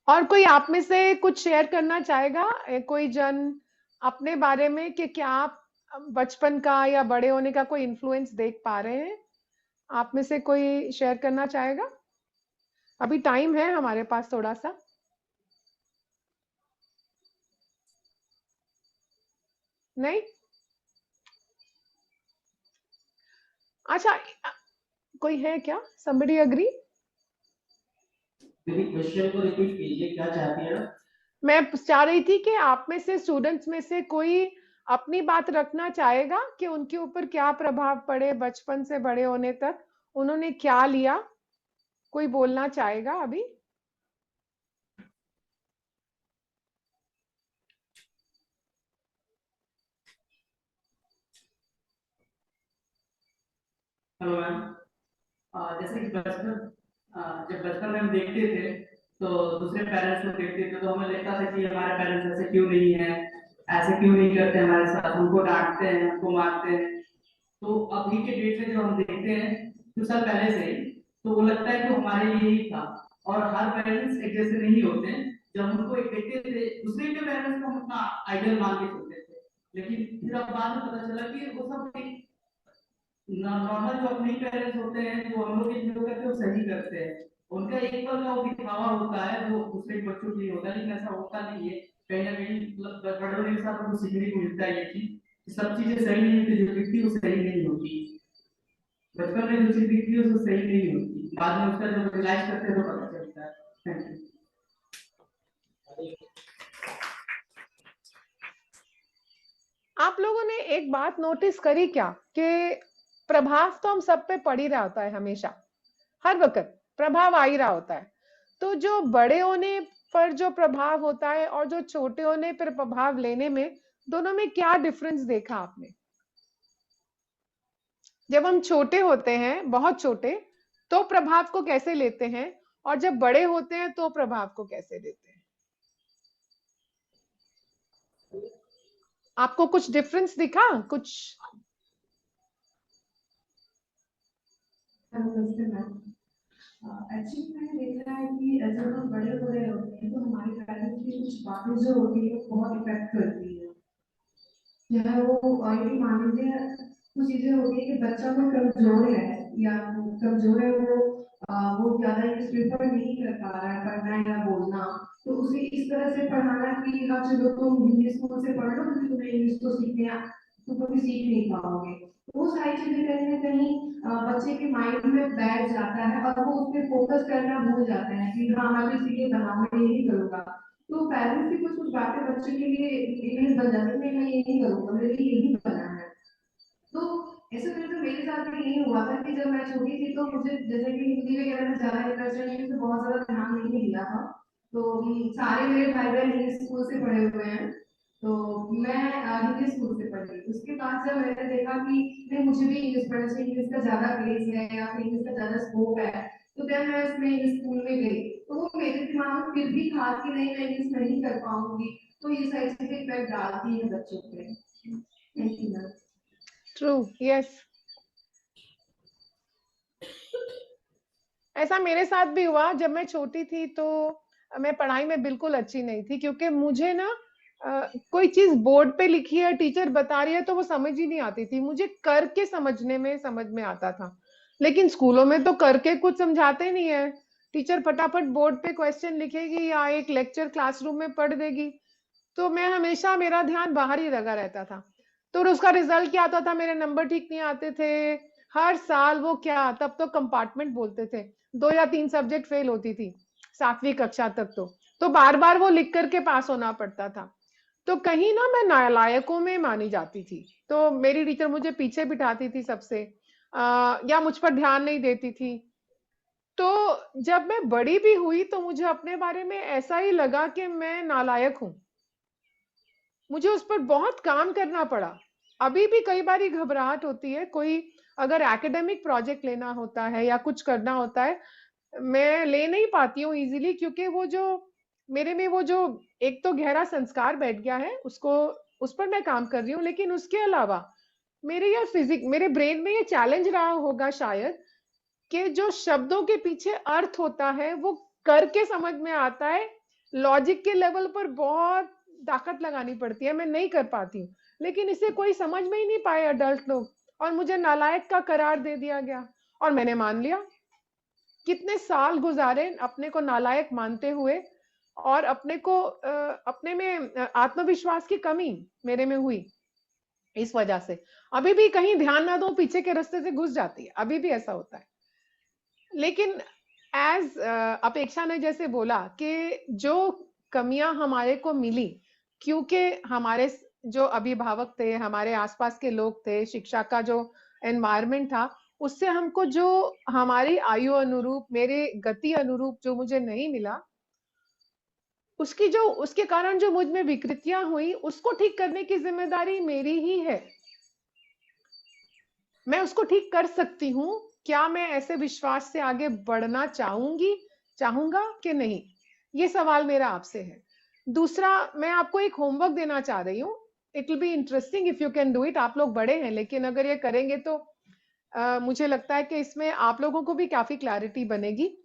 और कोई आप में से कुछ शेयर करना चाहेगा? कोई जन अपने बारे में कि क्या आप बचपन का या बड़े होने का कोई इन्फ्लुएंस देख पा रहे हैं? आप में से कोई शेयर करना चाहेगा? अभी टाइम है हमारे पास थोड़ा सा। नहीं? अच्छा, कोई है क्या? somebody agree? मेरी क्वेश्चन को रिपीट कीजिए, क्या चाहती है? मैं चाह रही थी कि आप में से स्टूडेंट्स में से कोई अपनी बात रखना चाहेगा कि उनके ऊपर क्या प्रभाव पड़े बचपन से बड़े होने तक, उन्होंने क्या लिया? कोई बोलना चाहेगा अभी? Hello ma'am. जैसे कि जब बचपन में हम देखते थे तो दूसरे पेरेंट्स को देखते थे तो हमें लगता था कि हमारे पेरेंट्स ऐसे क्यों नहीं है, ऐसे क्यों नहीं करते हमारे साथ, उनको डांटते हैं, उनको मारते हैं। तो अभी के डेट में जब हम देखते हैं कुछ साल पहले से ही, तो वो लगता है कि हमारे लिए ही था। और हर पेरेंट्स एक जैसे नहीं होते। जब हमको एक देखते थे दूसरे के पेरेंट्स को हम अपना आइडियल मान के चलते थे, लेकिन फिर अब बाद में पता चला कि वो सब एक नॉर्मल जो अपने पेरेंट्स होते हैं, जो हम लोग जो करते हैं वो सही करते हैं। उनका एक पल का वो दिखावा होता है जो दूसरे बच्चों के लिए होता है, लेकिन ऐसा होता नहीं है। कहीं ना कहीं मतलब बड़े होने के साथ हमको सीखने को मिलता है ये चीज, सब चीजें सही नहीं होती, जो दिखती है वो सही नहीं होती। बचपन में जो चीज दिखती है वो सही नहीं होती, बाद में उसका जब रियलाइज करते हैं तो पता चलता है। Thank you. आप लोगों ने एक बात नोटिस करी क्या कि प्रभाव तो हम सब पे पड़ ही रहा होता है, हमेशा हर वक्त प्रभाव आ ही रहा होता है। तो जो बड़े होने पर जो प्रभाव होता है और जो छोटे होने पर प्रभाव लेने में, दोनों में क्या डिफरेंस देखा आपने? जब हम छोटे होते हैं, बहुत छोटे, तो प्रभाव को कैसे लेते हैं, और जब बड़े होते हैं तो प्रभाव को कैसे लेते हैं? आपको कुछ डिफरेंस दिखा कुछ? एक्चुअली मैंने देखा है कि जब हम बड़े हो रहे होते हैं तो हमारे पेरेंट्स की कुछ बातें जो होती है बहुत इफेक्ट करती है। चाहे वो यदि मान लीजिए कुछ चीजें होती है कि बच्चा कोई कमजोर है या कमजोर है, वो ज्यादा प्रेफर नहीं कर पा रहा है पढ़ना या बोलना, तो उसे इस तरह से पढ़ाना कि हाँ चलो तुम इंग्लिश स्कूल से पढ़ लो, क्योंकि तुम्हें इंग्लिश तो सीखने तुम कभी सीख नहीं पाओगे। वो सारी चीजें कहीं ना कहीं बच्चे के माइंड में बैठ जाता है और वो उस पर फोकस करना भूल जाते हैं कि हाँ मैं तो इसीलिए बना, मैं यही करूंगा। तो पेरेंट्स की कुछ कुछ बातें बच्चे के लिए इमेज बन जाती है, मैं ये नहीं करूंगा, मेरे लिए यही बना है। तो ऐसे तो मेरे साथ भी यही हुआ था कि जब मैं छोटी थी तो मुझे जैसे कि हिंदी वगैरह में ज्यादा इंटरेस्ट है, मुझे बहुत ज्यादा ध्यान नहीं दिया था। तो सारे मेरे भाई बहन इंग्लिश स्कूल से पढ़े हुए हैं, तो मैं हिंदी स्कूल से पढ़ी। उसके बाद जब मैंने देखा कि नहीं मुझे भी इंग्लिश पढ़ना चाहिए, इंग्लिश का ज्यादा क्रेज है या फिर इंग्लिश का ज्यादा स्कोप है, तो फिर मैं इसमें इंग्लिश स्कूल में गई। तो वो मेरे दिमाग में फिर भी था कि नहीं मैं इंग्लिश नहीं कर पाऊंगी। तो ये सारी चीजें इफेक्ट डालती है बच्चों पे। Thank you ma'am. True, yes. ऐसा मेरे साथ भी हुआ। जब मैं छोटी थी तो मैं पढ़ाई में बिल्कुल अच्छी नहीं थी, क्योंकि मुझे ना कोई चीज बोर्ड पे लिखी है, टीचर बता रही है, तो वो समझ ही नहीं आती थी। मुझे करके समझने में समझ में आता था। लेकिन स्कूलों में तो करके कुछ समझाते नहीं है। टीचर फटाफट बोर्ड पे क्वेश्चन लिखेगी या एक लेक्चर क्लासरूम में पढ़ देगी। तो मैं हमेशा, मेरा ध्यान बाहर ही लगा रहता था। तो उसका रिजल्ट क्या आता था, मेरे नंबर ठीक नहीं आते थे। हर साल वो क्या, तब तो कंपार्टमेंट बोलते थे, 2 या 3 सब्जेक्ट फेल होती थी 7वीं कक्षा तक। तो बार बार वो लिख करके पास होना पड़ता था। तो कहीं ना मैं नालायकों में मानी जाती थी। तो मेरी टीचर मुझे पीछे बिठाती थी सबसे, या मुझ पर ध्यान नहीं देती थी। तो जब मैं बड़ी भी हुई तो मुझे अपने बारे में ऐसा ही लगा कि मैं नालायक हूं। मुझे उस पर बहुत काम करना पड़ा। अभी भी कई बार घबराहट होती है, कोई अगर एकेडमिक प्रोजेक्ट लेना होता है या कुछ करना होता है, मैं ले नहीं पाती हूँ इजीली, क्योंकि वो जो मेरे में वो जो एक तो गहरा संस्कार बैठ गया है, उसको उस पर मैं काम कर रही हूँ। लेकिन उसके अलावा मेरे ब्रेन में ये चैलेंज रहा होगा शायद, कि जो शब्दों के पीछे अर्थ होता है वो करके समझ में आता है। लॉजिक के लेवल पर बहुत ताकत लगानी पड़ती है, मैं नहीं कर पाती हूँ। लेकिन इसे कोई समझ में ही नहीं पाए अडल्ट लोग, और मुझे नालायक का करार दे दिया गया और मैंने मान लिया। कितने साल गुजारे अपने को नालायक मानते हुए, और अपने में आत्मविश्वास की कमी मेरे में हुई इस वजह से। अभी भी कहीं ध्यान ना दो, पीछे के रास्ते से घुस जाती है, अभी भी ऐसा होता है। लेकिन एज अपेक्षा ने जैसे बोला कि जो कमियां हमारे को मिली, क्योंकि हमारे जो अभिभावक थे, हमारे आसपास के लोग थे, शिक्षा का जो एनवायरनमेंट था, उससे हमको जो हमारी आयु अनुरूप, मेरे गति अनुरूप जो मुझे नहीं मिला, उसके कारण जो मुझ में विकृतियां हुई, उसको ठीक करने की जिम्मेदारी मेरी ही है। मैं उसको ठीक कर सकती हूँ। क्या मैं ऐसे विश्वास से आगे बढ़ना चाहूंगा कि नहीं, ये सवाल मेरा आपसे है। दूसरा, मैं आपको एक होमवर्क देना चाह रही हूँ। It will be interesting if you can do it. आप लोग बड़े हैं, लेकिन अगर ये करेंगे तो मुझे लगता है कि इसमें आप लोगों को भी काफी क्लैरिटी बनेगी।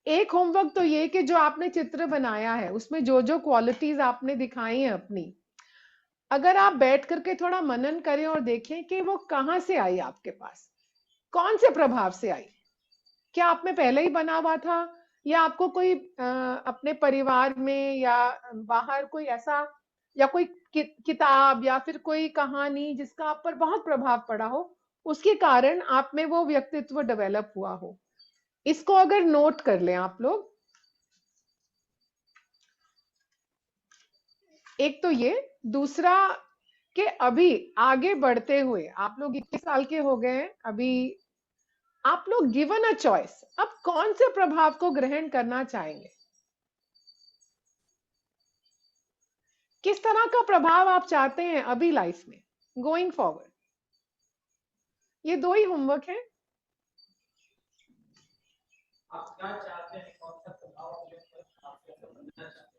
एक होमवर्क तो ये कि जो आपने चित्र बनाया है, उसमें जो जो क्वालिटीज आपने दिखाई हैं अपनी, अगर आप बैठ करके थोड़ा मनन करें और देखें कि वो कहां से आई आपके पास, कौन से प्रभाव से आई। क्या आप में पहले ही बना हुआ था, या आपको कोई अपने परिवार में या बाहर कोई ऐसा, या कोई किताब या फिर कोई कहानी जिसका आप पर बहुत प्रभाव पड़ा हो, उसके कारण आप में वो व्यक्तित्व डेवलप हुआ हो। इसको अगर नोट कर लें आप लोग, एक तो ये। दूसरा कि अभी आगे बढ़ते हुए, आप लोग 21 साल के हो गए हैं अभी, आप लोग गिवन अ चॉइस, अब कौन से प्रभाव को ग्रहण करना चाहेंगे, किस तरह का प्रभाव आप चाहते हैं अभी लाइफ में गोइंग फॉरवर्ड। ये 2 ही होमवर्क है। आप क्या चाहते हैं, कौन सा प्रभाव आप कैसे बनना चाहते हैं,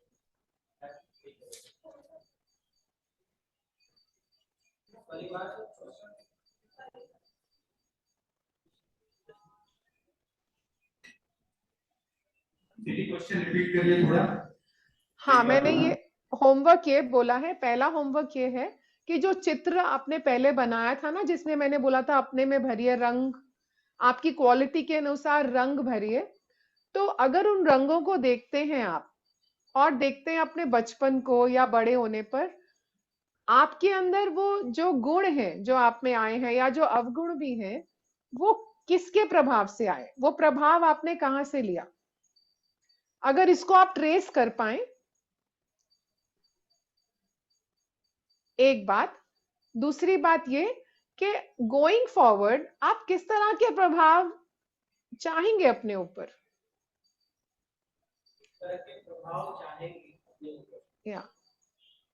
परिवार क्वेश्चन रिपीट करिए थोड़ा। हाँ, मैंने ये होमवर्क ये बोला है, पहला होमवर्क ये है कि जो चित्र आपने पहले बनाया था ना, जिसमें मैंने बोला था अपने में भरिए रंग, आपकी क्वालिटी के अनुसार रंग भरिए। तो अगर उन रंगों को देखते हैं आप, और देखते हैं अपने बचपन को या बड़े होने पर, आपके अंदर वो जो गुण हैं जो आप में आए हैं, या जो अवगुण भी हैं, वो किसके प्रभाव से आए, वो प्रभाव आपने कहां से लिया। अगर इसको आप ट्रेस कर पाए, एक बात। दूसरी बात ये कि गोइंग फॉरवर्ड आप किस तरह के प्रभाव चाहेंगे अपने ऊपर? या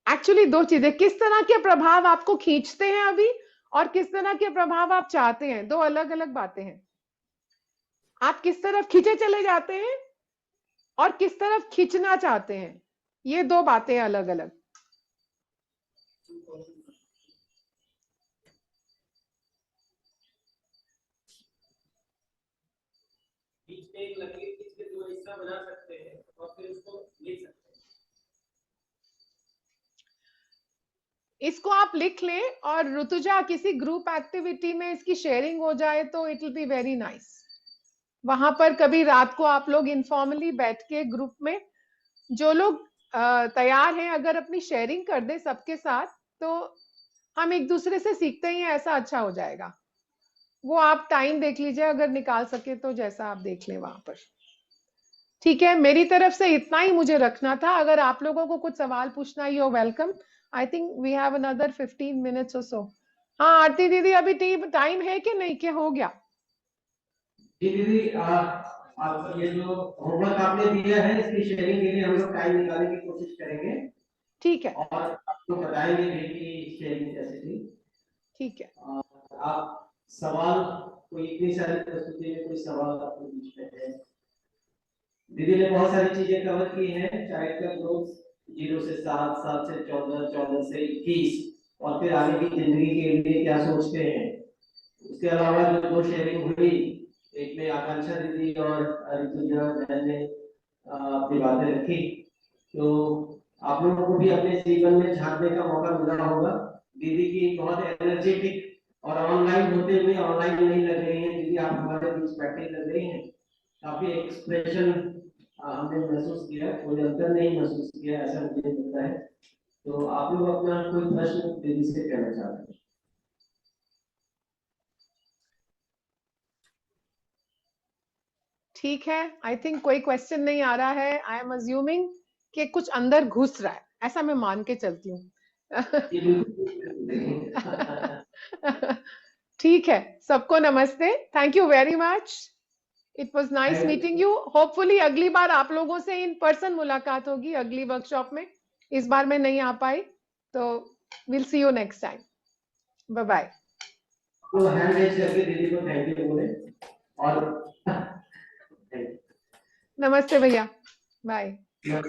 एक्चुअली दो चीजें, किस तरह के प्रभाव आपको खींचते हैं अभी और किस तरह के प्रभाव आप चाहते हैं, दो अलग अलग बातें हैं। आप किस तरफ खींचे चले जाते हैं और किस तरफ खींचना चाहते हैं, ये दो बातें अलग अलग। एक लकीर खींच के दो हिस्सा बना सकते हैं और फिर उसको लिख सकते हैं। इसको आप लिख लें और ऋतुजा किसी ग्रुप एक्टिविटी में इसकी शेयरिंग हो जाए तो it will be very nice. वहां पर कभी रात को आप लोग इनफॉर्मली बैठ के ग्रुप में जो लोग तैयार हैं, अगर अपनी शेयरिंग कर दे सबके साथ तो हम एक दूसरे से सीखते ही हैं, ऐसा अच्छा हो जाएगा। वो आप टाइम देख लीजिए, अगर निकाल सके तो, जैसा आप देख लें वहां पर। ठीक है, मेरी तरफ से इतना ही मुझे रखना था। अगर आप लोगों को कुछ सवाल पूछना, you welcome. I think we have another 15 minutes और सो। हाँ आरती दीदी, अभी टाइम है कि नहीं, क्या हो गया? जी दीदी, आप ये जो होमवर्क आपने दिया है इसकी शेयरिंग के लिए हम लोग टाइम निकालने की कोशिश करेंगे। ठीक है, और आपको बताएंगे कि शेयरिंग कैसे थी। ठीक है। आप सवाल, कोई इतनी सारी प्रस्तुति में कोई सवाल आपके बीच में है? दीदी ने बहुत सारी चीजें कवर की हैं, चाइल्ड का ग्रोथ 0 से 7, 7 से 14, 14 से 21 और फिर आगे की जिंदगी के लिए क्या सोचते हैं। उसके अलावा जो दो शेयरिंग हुई, एक में आकांक्षा दीदी और ऋतुजा बहन ने अपनी बातें रखी, तो आप लोगों को भी अपने जीवन में झांकने का मौका मिला होगा। दीदी की बहुत एनर्जेटिक और ऑनलाइन होते हुए ऑनलाइन नहीं लग रही है दीदी, आप हमारे बीच बैठे लग रही हैं। काफी एक्सप्रेशन हमने महसूस किया, कोई अंतर नहीं महसूस किया, ऐसा मुझे लगता है। तो आप लोग अपना कोई प्रश्न दीदी से कहना चाहते हैं? ठीक है, आई थिंक कोई क्वेश्चन नहीं आ रहा है। आई एम अज्यूमिंग कि कुछ अंदर घुस रहा है, ऐसा मैं मान के चलती हूँ। ठीक है, सबको नमस्ते, thank you very much, it was nice meeting you. Hopefully अगली बार आप लोगों से इन पर्सन मुलाकात होगी, अगली वर्कशॉप में। इस बार मैं नहीं आ पाई, तो will see you next time. Bye bye. तो हैंड रेज करके दीदी को थैंक यू बोले और नमस्ते भैया, बाय। यस।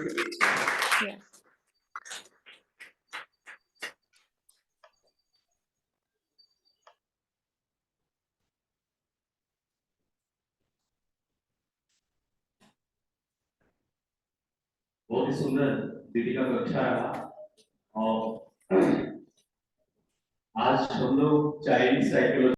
बहुत ही सुंदर दीदी का कक्षा रहा और आज हम लोग चाइल्ड साइकोलॉजी